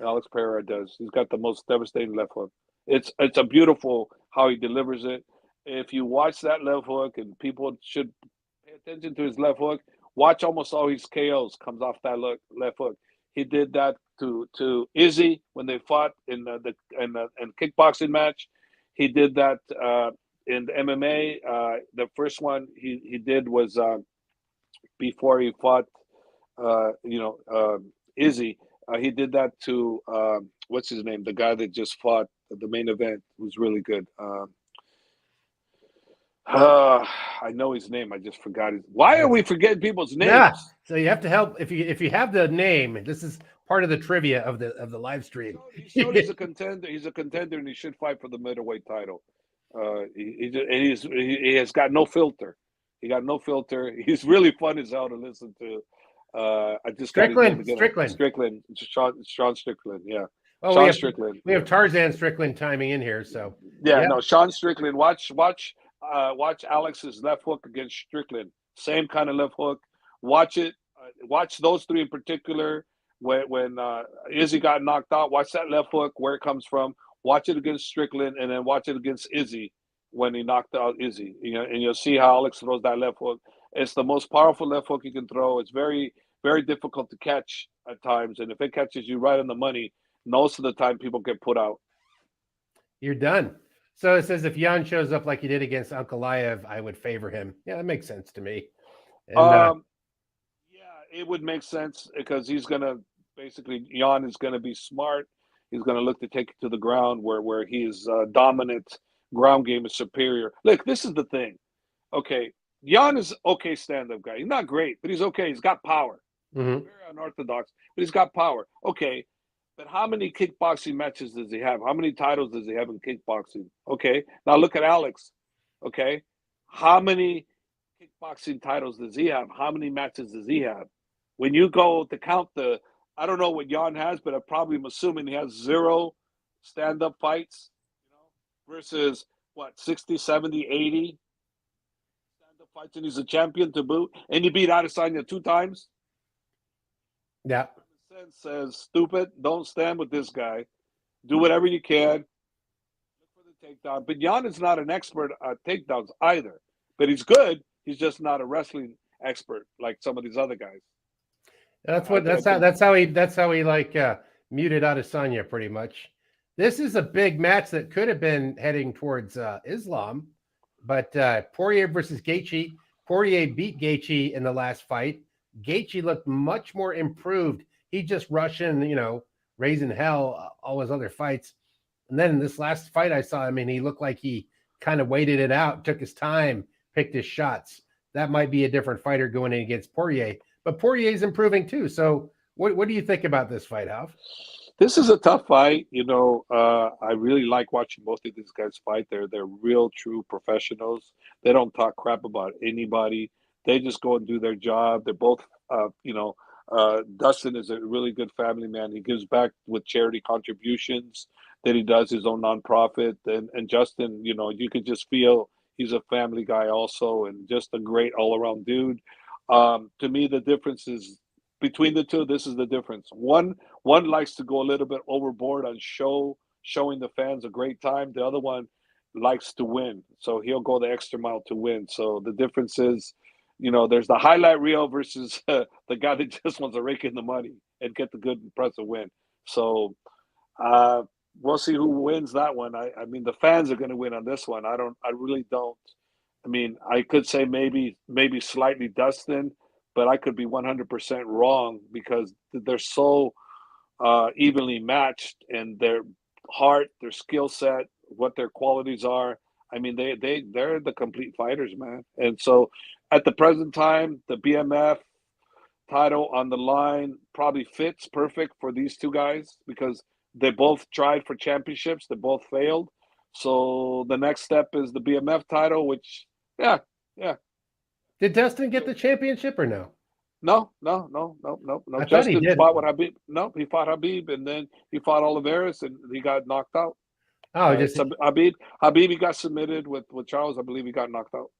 Alex Pereira does. He's got the most devastating left hook. It's a beautiful how he delivers it. If you watch that left hook, and people should pay attention to his left hook, watch almost all his KOs comes off that left hook. He did that to Izzy when they fought in the kickboxing match. He did that in the MMA. The first one he did was before he fought Izzy. He did that to what's his name? The guy that just fought the main event was really good. I know his name. I just forgot his. Why are we forgetting people's Yeah. names? So you have to help if you have the name. This is part of the trivia of the live stream. He showed he's a contender. He's a contender, and he should fight for the middleweight title. He has got no filter. He got no filter. He's really fun as hell to listen to. I just got his name again. Strickland. Sean Strickland. Yeah. Well, Sean Strickland. We have Tarzan Strickland timing in here, so yeah. No, Sean Strickland. Watch Alex's left hook against Strickland. Same kind of left hook. Watch it. Watch those three in particular. When Izzy got knocked out, watch that left hook, where it comes from. Watch it against Strickland, and then watch it against Izzy when he knocked out Izzy. And you'll see how Alex throws that left hook. It's the most powerful left hook you can throw. It's very, very difficult to catch at times, and if it catches you right on the money, most of the time people get put out. You're done. So it says if Jan shows up like he did against Ankalaev, I would favor him. Yeah, that makes sense to me. And, yeah, it would make sense because he's gonna basically Jan is gonna be smart. He's gonna look to take it to the ground where his dominant ground game is superior. Look, this is the thing. Okay, Jan is okay stand-up guy. He's not great, but he's okay. He's got power. mm-hmm. Very unorthodox, but he's got power. Okay. But how many kickboxing matches does he have? How many titles does he have in kickboxing? Okay. Now look at Alex. Okay. How many kickboxing titles does he have? How many matches does he have? When you go to count I don't know what Jan has, but I probably am assuming he has 0 stand-up fights, versus what, 60, 70, 80 stand-up fights, and he's a champion to boot. And he beat Adesanya 2 times. Yeah. Says stupid, don't stand with this guy, do whatever you can, look for the takedown. But Jan is not an expert at takedowns either, but he's good. He's just not a wrestling expert like some of these other guys. That's how he like muted Adesanya pretty much. This is a big match that could have been heading towards Islam, but Poirier versus Gaethje. Poirier beat Gaethje in the last fight. Gaethje looked much more improved. He just rushing, raising hell, all his other fights. And then in this last fight I saw, he looked like he kind of waited it out, took his time, picked his shots. That might be a different fighter going in against Poirier. But Poirier's improving too. So what do you think about this fight, Alf? This is a tough fight. I really like watching both of these guys fight. They're real, true professionals. They don't talk crap about anybody. They just go and do their job. They're both, Dustin is a really good family man. He gives back with charity contributions that he does, his own nonprofit. And Justin, you could just feel he's a family guy also, and just a great all-around dude. To me, the difference is between the two. This is the difference. One likes to go a little bit overboard on showing the fans a great time. The other one likes to win, so he'll go the extra mile to win. So the difference is, there's the highlight reel versus the guy that just wants to rake in the money and get the good, impressive win. So we'll see who wins that one. I mean, the fans are going to win on this one. I really don't. I could say maybe slightly Dustin, but I could be 100% wrong because they're so evenly matched, and their heart, their skill set, what their qualities are. They're the complete fighters, man. And so at the present time, the BMF title on the line probably fits perfect for these two guys because they both tried for championships. They both failed. So the next step is the BMF title, which, yeah. Did Dustin get the championship or no? No. Justin fought with Habib. No, he fought Habib, and then he fought Oliveras, and he got knocked out. Oh, Habib, he got submitted with Charles. I believe he got knocked out.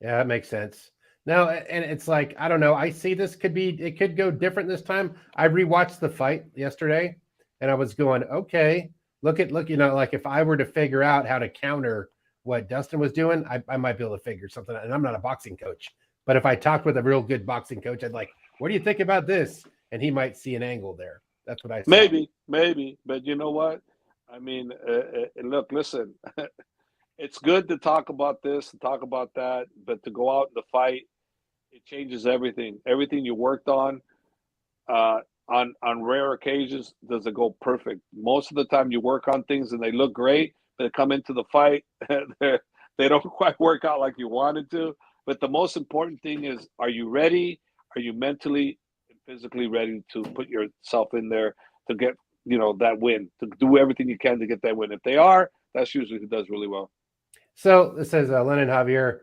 Yeah, that makes sense. Now, and it's like, I don't know. I see it could go different this time. I rewatched the fight yesterday, and I was going, okay, look, like if I were to figure out how to counter what Dustin was doing, I might be able to figure something out. And I'm not a boxing coach, but if I talked with a real good boxing coach, I'd like, what do you think about this? And he might see an angle there. That's what I saw. Maybe. But you know what? Look, listen, it's good to talk about this, to talk about that, but to go out in the fight, it changes everything. Everything you worked on, on rare occasions does it go perfect. Most of the time, you work on things and they look great, but they come into the fight, they don't quite work out like you wanted to. But the most important thing is, are you ready? Are you mentally and physically ready to put yourself in there to get that win, to do everything you can to get that win? If they are, that's usually who does really well. So this says Lennon Javier.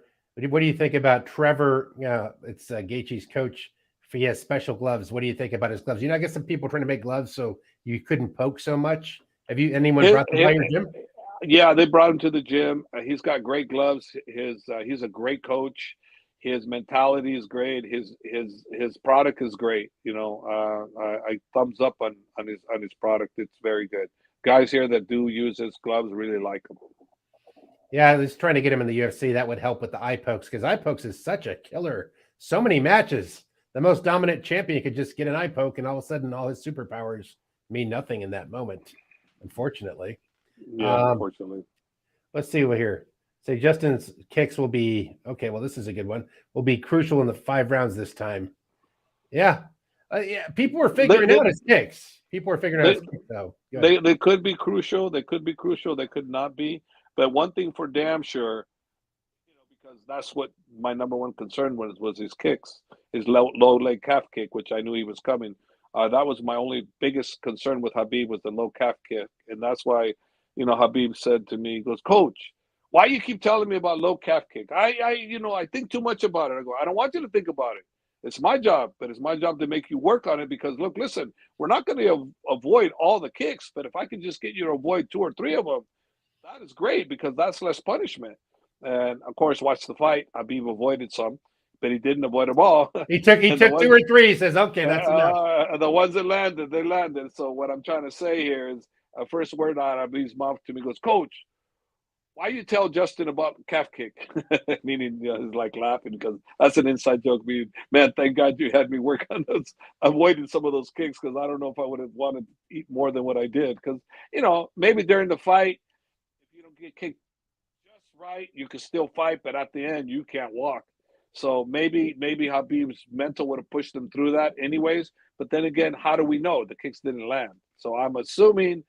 What do you think about Trevor? It's Gaethje's coach. If he has special gloves, what do you think about his gloves? I guess some people are trying to make gloves so you couldn't poke so much. Have you anyone brought them by your gym? Yeah, they brought him to the gym. He's got great gloves. He's a great coach. His mentality is great. His product is great. I thumbs up on his product. It's very good. Guys here that do use his gloves really like him. Yeah, I was trying to get him in the UFC. That would help with the eye pokes because eye pokes is such a killer. So many matches. The most dominant champion could just get an eye poke, and all of a sudden, all his superpowers mean nothing in that moment. Unfortunately. Yeah, unfortunately. Let's see over here. Say Justin's kicks will be okay. Well, this is a good one. Will be crucial in the 5 rounds this time. Yeah, people were figuring out his kicks. People were figuring out his kicks, though. They could be crucial. They could be crucial. They could not be. But one thing for damn sure, because that's what my number one concern was his kicks, his low leg calf kick, which I knew he was coming. That was my only biggest concern with Khabib was the low calf kick, and that's why, Khabib said to me, he goes, "Coach, why you keep telling me about low calf kick? I think too much about it." I go, "I don't want you to think about it. It's my job, but it's my job to make you work on it because look, listen, we're not going to avoid all the kicks, but if I can just get you to avoid 2 or 3 of them, that is great because that's less punishment." And of course, watch the fight. Khabib avoided some, but he didn't avoid them all. He took 2 or 3. He says, "Okay, that's enough." The ones that landed, they landed. So what I'm trying to say here is, first word out of Khabib's mouth to me goes, "Coach, why you tell Justin about calf kick?" Meaning, he's like laughing because that's an inside joke. Meaning, man, thank God you had me work on those, avoiding some of those kicks because I don't know if I would have wanted to eat more than what I did. Because maybe during the fight, if you don't get kicked just right, you can still fight, but at the end, you can't walk. So maybe Habib's mental would have pushed him through that anyways. But then again, how do we know? The kicks didn't land. So I'm assuming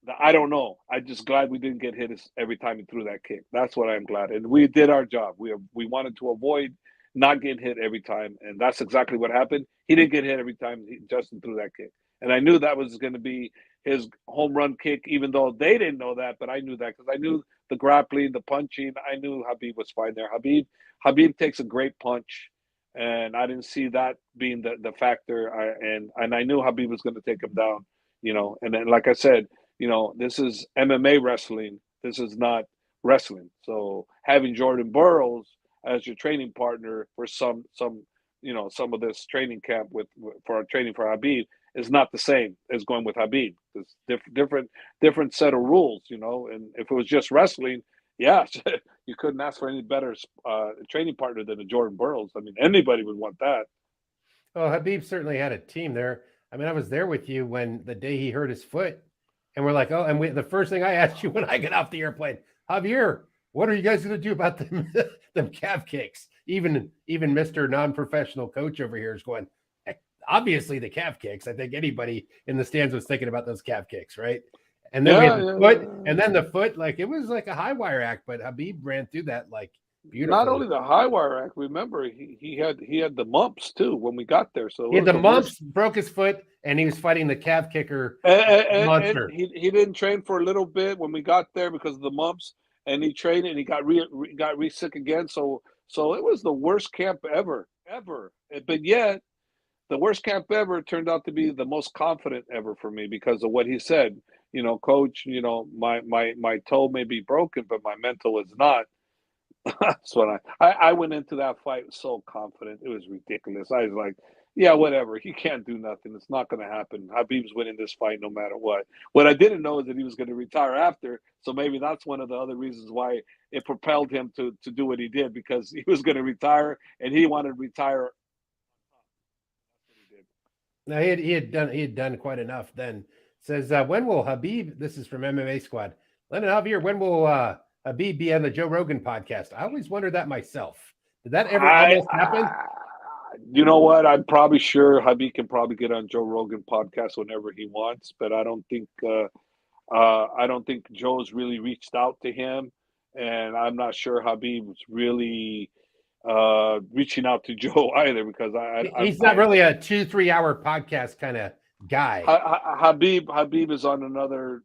that I don't know. I'm just glad we didn't get hit every time he threw that kick. That's what I'm glad. And we did our job. We wanted to avoid not getting hit every time. And that's exactly what happened. He didn't get hit every time Justin threw that kick. And I knew that was going to be his home run kick, even though they didn't know that. But I knew that because I knew the grappling, the punching. I knew Khabib was fine there. Habib takes a great punch, and I didn't see that being the factor. And I knew Khabib was going to take him down, And then, like I said, this is MMA wrestling. This is not wrestling. So having Jordan Burroughs as your training partner for some of this training camp for our training for Khabib is not the same as going with Khabib. It's different set of rules, And if it was just wrestling, yeah, you couldn't ask for any better training partner than a Jordan Burroughs. I mean, anybody would want that. Well, Khabib certainly had a team there. I mean, I was there with you when the day he hurt his foot, and we're like, oh, and the first thing I asked you when I got off the airplane, Javier, what are you guys going to do about them calf kicks? Even Mr. Non-professional coach over here is going, obviously the calf kicks. I think anybody in the stands was thinking about those calf kicks, right? And then we had the foot, and then the foot, like it was like a high wire act, but Khabib ran through that like beautifully. Not only the high wire act, remember he had the mumps too when we got there. So he had the mumps, broke his foot, and he was fighting the calf kicker monster. And he didn't train for a little bit when we got there because of the mumps, and he trained and he got re sick again. So it was the worst camp ever. But yet the worst camp ever turned out to be the most confident ever for me because of what he said. Coach, my toe may be broken, but my mental is not. That's what I went into that fight so confident. It was ridiculous. I was like, yeah, whatever. He can't do nothing. It's not going to happen. Khabib's winning this fight no matter what. What I didn't know is that he was going to retire after. So maybe that's one of the other reasons why it propelled him to do what he did, because he was going to retire and he wanted to retire. Now he had done quite enough then. Says, when will Khabib, this is from MMA Squad, Lennon Javier, when will Khabib be on the Joe Rogan podcast? I always wondered that myself. Did that ever almost happen? You know what? I'm probably sure Habib can probably get on Joe Rogan podcast whenever he wants, but I don't think Joe's really reached out to him, and I'm not sure Habib's really reaching out to Joe either because He's not really a 2-3 hour podcast kind of guy. Habib is on another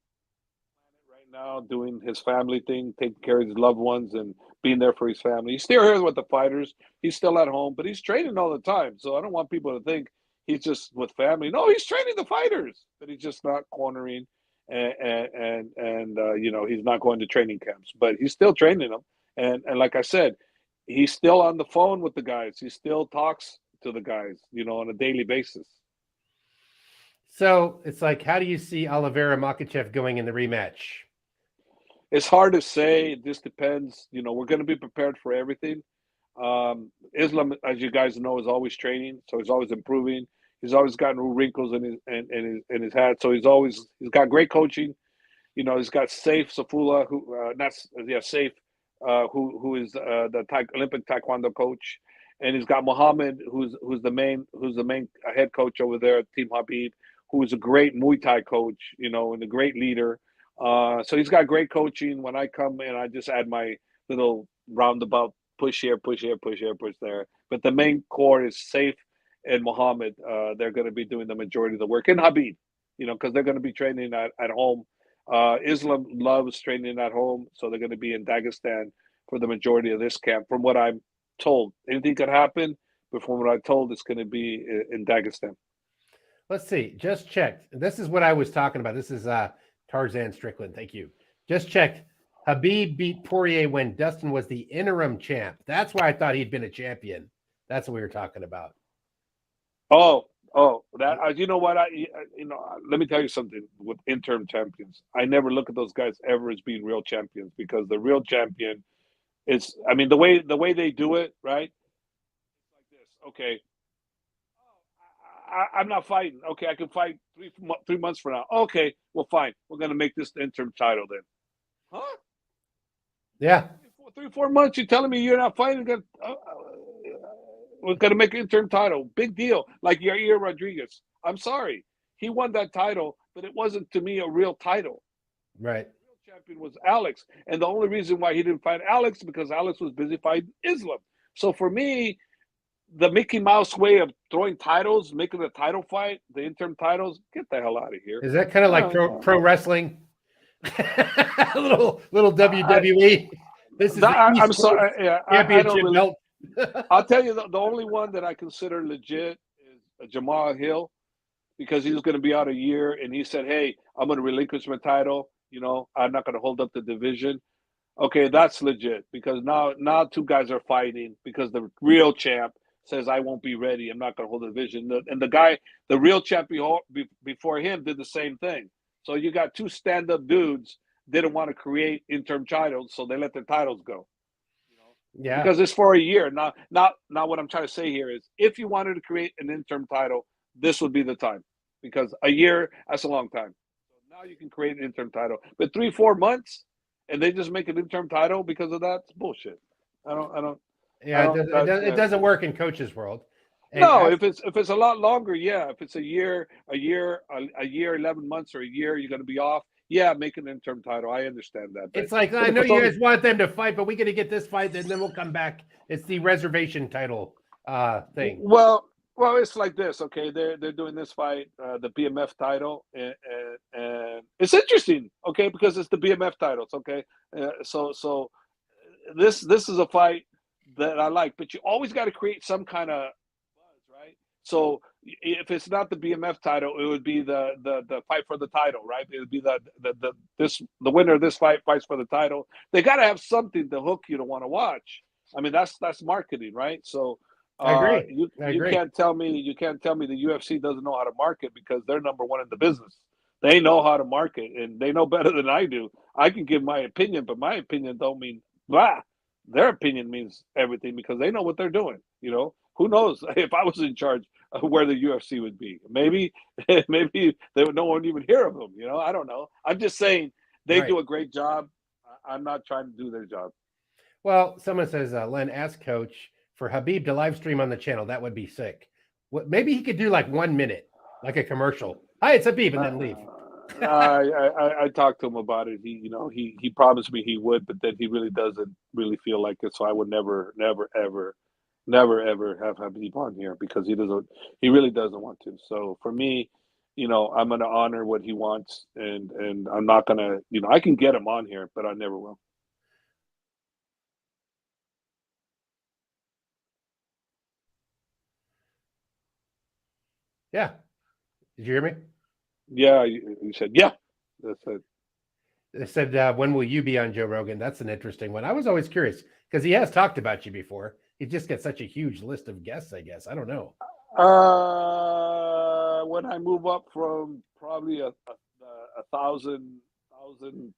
planet right now doing his family thing, taking care of his loved ones and being there for his family. He's still here with the fighters. He's still at home, but he's training all the time. So I don't want people to think he's just with family. No, he's training the fighters, but he's just not cornering and you know, he's not going to training camps, but he's still training them. And like I said, he's still on the phone with the guys. He still talks to the guys, you know, on a daily basis. So it's like, how do you see Oliveira Makhachev going in the rematch? It's hard to say. It just depends. You know, we're going to be prepared for everything. Islam, as you guys know, is always training, so he's always improving. He's always got new wrinkles in his hat. So he's got great coaching. You know, he's got Saif Safula, Saif, who is the Olympic Taekwondo coach, and he's got Muhammad, who's the main head coach over there at Team Habib, who is a great Muay Thai coach, you know, and a great leader. So he's got great coaching. When I come in, I just add my little roundabout push here, push here, push here, push there. But the main core is Saif and Muhammad. They're going to be doing the majority of the work. And Habib, you know, because they're going to be training at home. Islam loves training at home, so they're going to be in Dagestan for the majority of this camp, from what I'm told. Anything could happen, but from what I'm told, it's going to be in Dagestan. Let's see. Just checked. This is what I was talking about. This is Tarzan Strickland. Thank you. Just checked. Habib beat Poirier when Dustin was the interim champ. That's why I thought he'd been a champion. That's what we were talking about. That you know what? Let me tell you something with interim champions. I never look at those guys ever as being real champions, because the real champion is, I mean, the way they do it, right? It's like this. Okay, I'm not fighting. Okay, I can fight 3 months from now. Okay, well, fine. We're gonna make this the interim title then. Huh? Yeah. 3-4 months. You're telling me you're not fighting? We're going to make an interim title. Big deal. Like Yair Rodriguez. I'm sorry. He won that title, but it wasn't, to me, a real title. Right. The real champion was Alex. And the only reason why he didn't fight Alex, because Alex was busy fighting Islam. So for me, the Mickey Mouse way of throwing titles, making the title fight, the interim titles, get the hell out of here. Is that kind of like pro wrestling? a little WWE. This is I'm sorry. Yeah, championship belt. I'll tell you, the only one that I consider legit is Jamal Hill, because he was going to be out a year, and he said, "Hey, I'm going to relinquish my title. You know, I'm not going to hold up the division." Okay, that's legit, because now two guys are fighting because the real champ says, "I won't be ready. I'm not going to hold the division." And the real champ before him, did the same thing. So you got two stand-up dudes didn't want to create interim titles, so they let their titles go. Yeah, because it's for a year. Not what I'm trying to say here is, if you wanted to create an interim title, this would be the time, because a year, that's a long time. So now you can create an interim title, but 3-4 months and they just make an interim title because of that, it's bullshit. I don't. Yeah, it doesn't work in coach's world. And no, if it's a lot longer, yeah. If it's a year, 11 months, or a year, you're going to be off. Yeah, make an interim title. I understand that. It's like, I know you guys want them to fight, but we got to get this fight, and then we'll come back. It's the reservation title thing. Well, it's like this. Okay, they're doing this fight, the BMF title, and it's interesting. Okay, because it's the BMF titles. Okay, so this is a fight that I like, but you always got to create some kind of buzz, right? So if it's not the BMF title, it would be the fight for the title, right? It would be the winner of this fight fights for the title. They got to have something to hook you to want to watch. I mean, that's marketing, right? So I agree. You can't tell me the UFC doesn't know how to market, because they're number one in the business. They know how to market, and they know better than I do. I can give my opinion, but my opinion don't mean blah. Their opinion means everything, because they know what they're doing. You know, who knows if I was in charge of where the UFC would be? Maybe no one would even hear of them. You know, I don't know. I'm just saying they do a great job. I'm not trying to do their job. Well, someone says, Len, ask Coach for Habib to live stream on the channel. That would be sick. What maybe he could do like 1 minute, like a commercial. Hi, it's Habib, and then leave. I talked to him about it. He promised me he would, but then he really doesn't really feel like it. So I would never ever have Habib on here because he really doesn't want to. So for me, I'm going to honor what he wants, and I'm not going to, I can get him on here, but I never will. Yeah. Did you hear me? Yeah, you said, yeah. That's it. They said, when will you be on Joe Rogan? That's an interesting one. I was always curious because he has talked about you before. He just gets such a huge list of guests, I guess. I don't know. When I move up from probably a thousand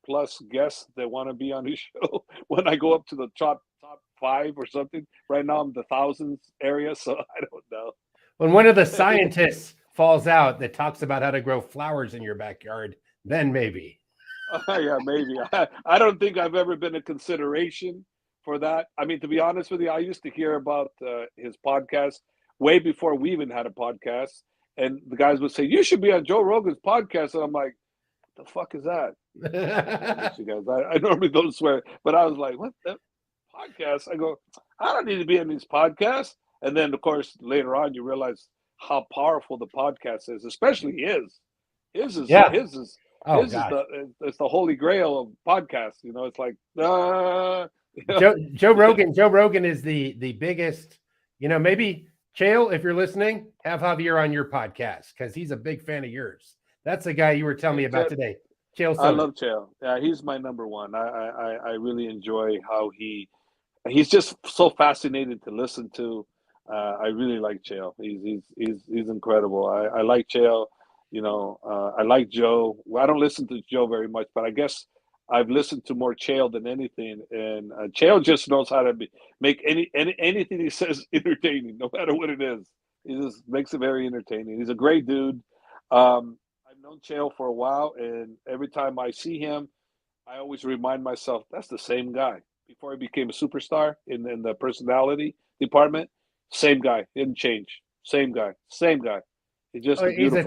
plus guests that want to be on his show, when I go up to the top 5 or something, right now I'm the thousands area, so I don't know. When one of the scientists falls out that talks about how to grow flowers in your backyard, then maybe. Yeah, maybe. I don't think I've ever been a consideration for that. I mean, to be honest with you, I used to hear about his podcast way before we even had a podcast. And the guys would say, you should be on Joe Rogan's podcast. And I'm like, what the fuck is that? You guys, I normally don't swear. But I was like, what the podcast? I go, I don't need to be on these podcasts. And then, of course, later on, you realize how powerful the podcast is, especially his. His is it's the holy grail of podcasts. It's like Joe Rogan. Joe Rogan is the biggest. Maybe Chael, if you're listening, have Javier on your podcast because he's a big fan of yours. That's the guy you were telling me about today. Chael. I love Chael. Yeah, he's my number one. I really enjoy how he's just so fascinating to listen to. I really like Chael. He's incredible. I like Chael. I like Joe. Well, I don't listen to Joe very much, but I guess I've listened to more Chael than anything. And Chael just knows how to make anything he says entertaining, no matter what it is. He just makes it very entertaining. He's a great dude. I've known Chael for a while, and every time I see him, I always remind myself that's the same guy. Before he became a superstar in the personality department, same guy, didn't change. Same guy. He's just he's a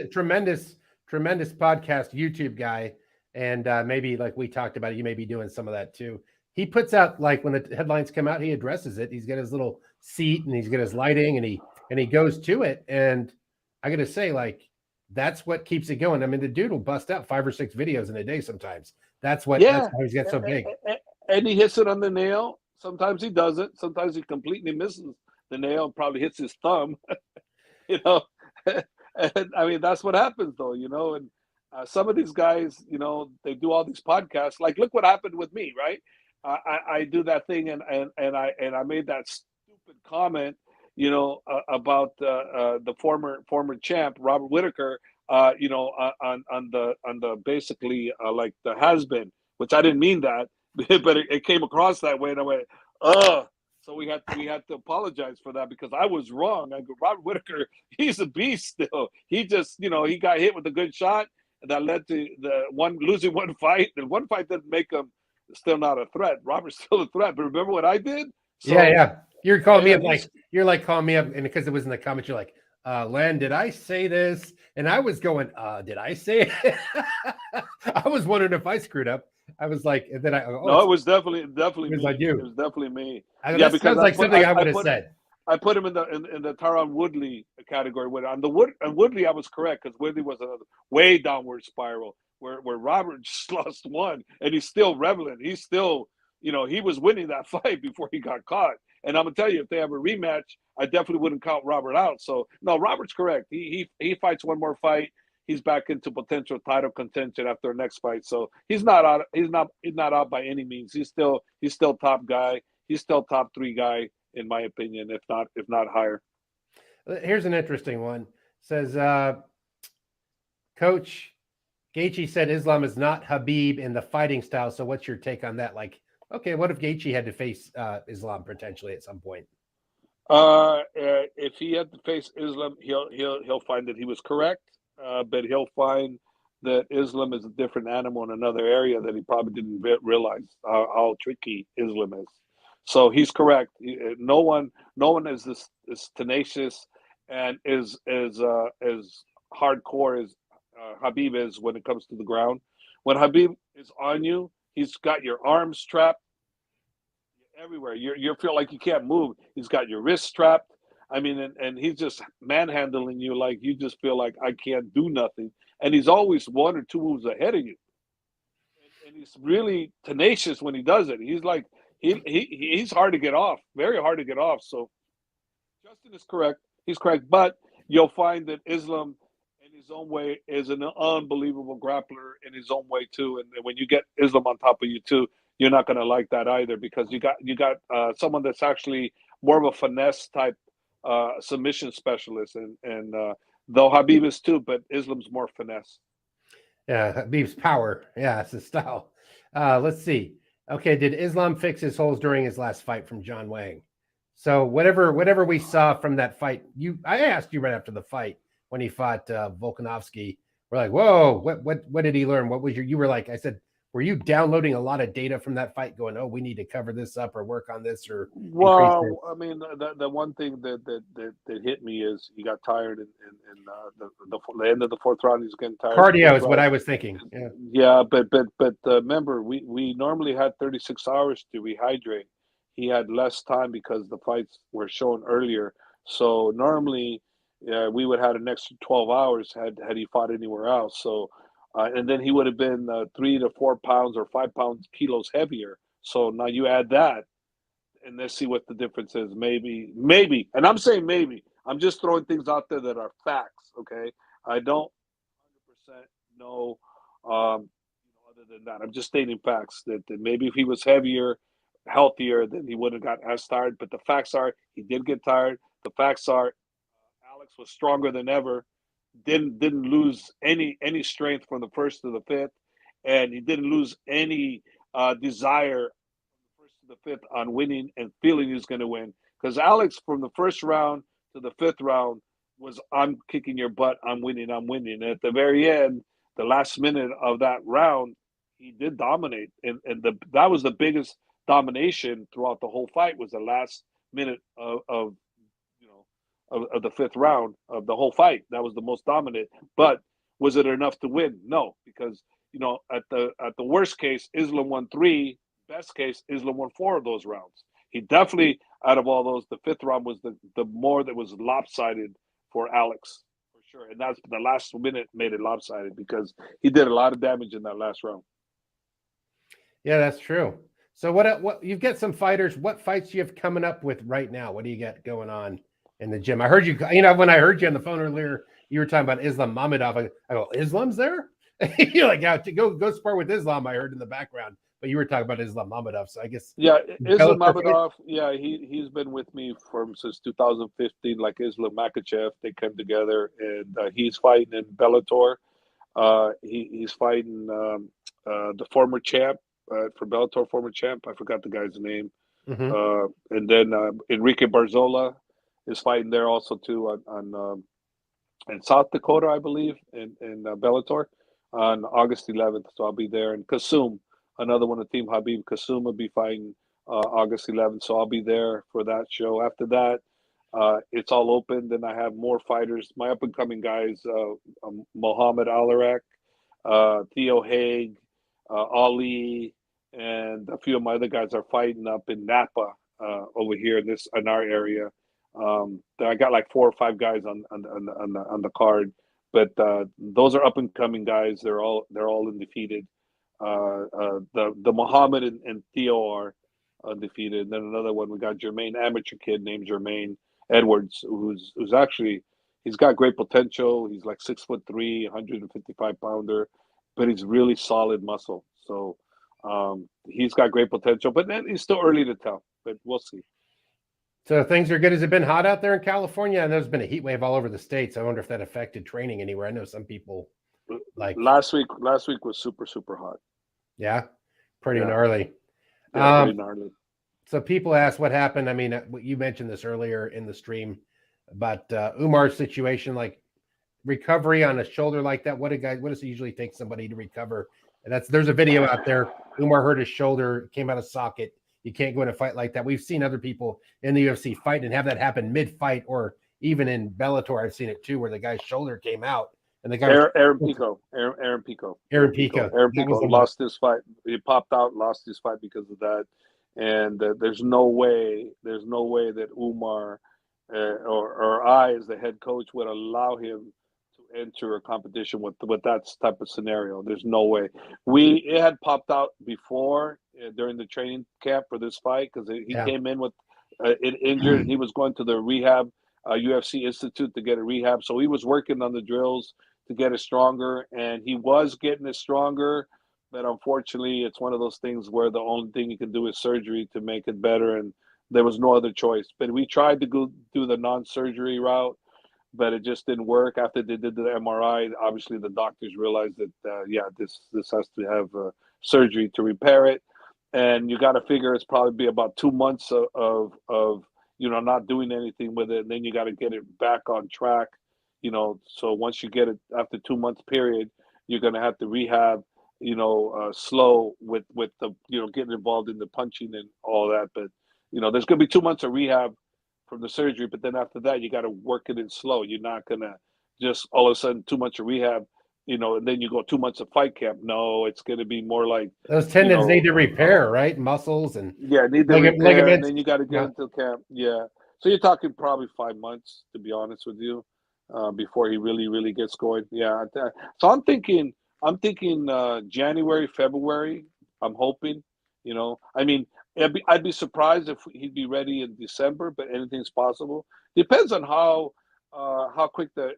tremendous podcast YouTube guy. And maybe like we talked about, you may be doing some of that too. He puts out, like when the headlines come out, he addresses it. He's got his little seat and he's got his lighting and he goes to it. And I got to say, like, that's what keeps it going. I mean, the dude will bust out 5 or 6 videos in a day sometimes. That's how he's got so big. And he hits it on the nail. Sometimes he doesn't. Sometimes he completely misses the nail and probably hits his thumb. And I mean, that's what happens though, and some of these guys, they do all these podcasts. Like, look what happened with me, right? I do that thing and I made that stupid comment, about the former champ, Robert Whitaker, on the basically like the has-been, which I didn't mean that, but it came across that way. And I went, so we had to apologize for that because I was wrong. I go, Robert Whitaker, he's a beast still. He just, he got hit with a good shot that led to losing one fight. And one fight didn't make him still not a threat. Robert's still a threat. But remember what I did? So, yeah. You're calling me up you're calling me up, and because it was in the comments, you're like, Len, did I say this? And I was going, did I say it? I was wondering if I screwed up. I was like, and then no, it was definitely me. Like you. It was definitely me. Because sounds like something I would have said. I put him in the Tyron Woodley category. On Woodley, I was correct because Woodley was a way downward spiral where Robert just lost one, and he's still relevant. He's still, he was winning that fight before he got caught. And I'm gonna tell you, if they have a rematch, I definitely wouldn't count Robert out. So no, Robert's correct. He fights one more fight. He's back into potential title contention after the next fight. So he's not out. He's not out by any means. He's still top guy. He's still top 3 guy in my opinion, if not higher. Here's an interesting one. It says, Coach Gaethje said Islam is not Habib in the fighting style. So what's your take on that? Like, okay, what if Gaethje had to face Islam potentially at some point? If he had to face Islam, he'll find that he was correct. But he'll find that Islam is a different animal in another area that he probably didn't realize how tricky Islam is. So he's correct. No one is this is tenacious and is as hardcore as Habib is when it comes to the ground. When Habib is on you, he's got your arms trapped everywhere. You feel like you can't move. He's got your wrists trapped. I mean, and he's just manhandling you like you just feel like I can't do nothing. And he's always one or two moves ahead of you. And he's really tenacious when he does it. He's like he's hard to get off, very hard to get off. So Justin is correct. He's correct, but you'll find that Islam, in his own way, is an unbelievable grappler in his own way too. And when you get Islam on top of you too, you're not going to like that either because you got someone that's actually more of a finesse type submission specialist, and though Habib is too, but Islam's more finesse. Yeah, Habib's power. Yeah, it's his style. Let's see. Okay, did Islam fix his holes during his last fight from John Wang? So whatever we saw from that fight, I asked you right after the fight when he fought Volkanovski. We're like, whoa, what did he learn? What was you were like? I said, were you downloading a lot of data from that fight, going, oh, we need to cover this up or work on this or well, I mean, the one thing that hit me is he got tired in the end of the fourth round. He's getting tired. Cardio is what I was thinking. Yeah, but remember, we normally had 36 hours to rehydrate. He had less time because the fights were shown earlier. So normally, we would have an extra 12 hours had he fought anywhere else. So. And then he would have been 3 to 4 pounds or 5 kilos heavier. So now you add that, and let's see what the difference is. Maybe, and I'm saying maybe. I'm just throwing things out there that are facts. Okay, I don't 100% know. Other than that, I'm just stating facts. That maybe if he was heavier, healthier, then he wouldn't have got as tired. But the facts are he did get tired. The facts are Alex was stronger than ever. Didn't lose any strength from the first to the fifth, and he didn't lose any desire from the first to the fifth on winning and feeling he was going to win. Because Alex, from the first round to the fifth round, was I'm kicking your butt, I'm winning. And at the very end, the last minute of that round, he did dominate, and that was the biggest domination throughout the whole fight. Was the last minute of the fifth round of the whole fight. That was the most dominant. But was it enough to win? No, because at the worst case, Islam won 3. Best case, Islam won 4 of those rounds. He definitely, out of all those, the fifth round was the more that was lopsided for Alex, for sure. And that's the last minute made it lopsided because he did a lot of damage in that last round. Yeah, that's true. So what you've got some fighters. What fights do you have coming up with right now? What do you got going on in the gym? I heard you, when I heard you on the phone earlier, you were talking about Islam Mamedov. I go, Islam's there? You're like, yeah, go spar with Islam, I heard in the background. But you were talking about Islam Mamedov. So I guess. Yeah, Islam Mamedov, yeah, he's been with me since 2015, like Islam Makhachev. They came together, and he's fighting in Bellator. He's fighting the former champ for Bellator, former champ. I forgot the guy's name. Mm-hmm. And then Enrique Barzola is fighting there also too in South Dakota, I believe, in Bellator on August 11th. So I'll be there. And Kasum, another one of Team Habib, Kasum will be fighting August 11th. So I'll be there for that show. After that, it's all open. Then I have more fighters. My up and coming guys, Mohammed Alarak, Theo Haig, Ali, and a few of my other guys are fighting up in Napa over here in our area. I got like 4 or 5 guys on the card, but those are up and coming guys. They're all undefeated. The Muhammad and Theo are undefeated. And then another one, we got Jermaine, amateur kid named Jermaine Edwards, who's actually he's got great potential. He's like 6'3", 155 pounder, but he's really solid muscle. So he's got great potential, but then it's still early to tell. But we'll see. So things are good. Has it been hot out there in California? And there's been a heat wave all over the states. I wonder if that affected training anywhere. I know some people like last week was super, super hot. Yeah. Pretty gnarly. Yeah, pretty gnarly. So people ask what happened. I mean, you mentioned this earlier in the stream, but Umar's situation, like recovery on a shoulder like that. What does it usually take somebody to recover? And there's a video out there. Umar hurt his shoulder, came out of socket. You can't go in a fight like that. We've seen other people in the UFC fight and have that happen mid-fight, or even in Bellator, I've seen it too, where the guy's shoulder came out and the guy Aaron Pico. Aaron Pico lost his fight. He popped out, lost his fight because of that. And there's no way that Umar or I, as the head coach, would allow him to enter a competition with that type of scenario. There's no way. It had popped out before during the training camp for this fight, because he came in with it injured, and he was going to the rehab UFC Institute to get a rehab. So he was working on the drills to get it stronger, and he was getting it stronger. But unfortunately, it's one of those things where the only thing you can do is surgery to make it better, and there was no other choice. But we tried to go do the non-surgery route, but it just didn't work. After they did the MRI, obviously the doctors realized that, this has to have surgery to repair it. And you got to figure it's probably be about 2 months of not doing anything with it, and then you got to get it back on track. So once you get it after 2 months period, you're going to have to rehab, slow with the, getting involved in the punching and all that. But, there's going to be 2 months of rehab from the surgery, but then after that, you got to work it in slow. You're not going to just all of a sudden 2 months of rehab, and then you go 2 months of fight camp. No, it's going to be more like those tendons need to repair, right? Muscles and need to repair, ligaments. And then you got to get into camp. Yeah. So you're talking probably 5 months, to be honest with you, before he really gets going. Yeah. So I'm thinking January, February. I'm hoping. I mean, I'd be surprised if he'd be ready in December, but anything's possible. Depends on how quick the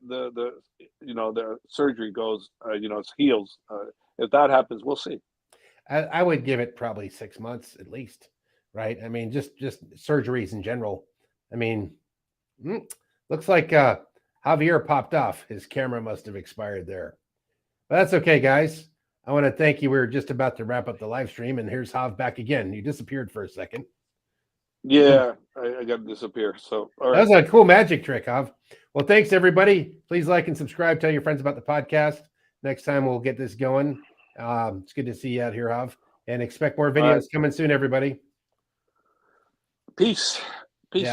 surgery goes. It heals. If that happens, we'll see. I would give it probably 6 months at least, right? I mean, just surgeries in general. I mean, looks like Javier popped off. His camera must have expired there. But that's okay, guys. I want to thank you. We were just about to wrap up the live stream, and here's Jav back again. You disappeared for a second. Yeah, I got to disappear. So all right. That was a cool magic trick, Jav. Well, thanks, everybody. Please like and subscribe. Tell your friends about the podcast. Next time we'll get this going. It's good to see you out here, Jav. And expect more videos coming soon, everybody. Peace.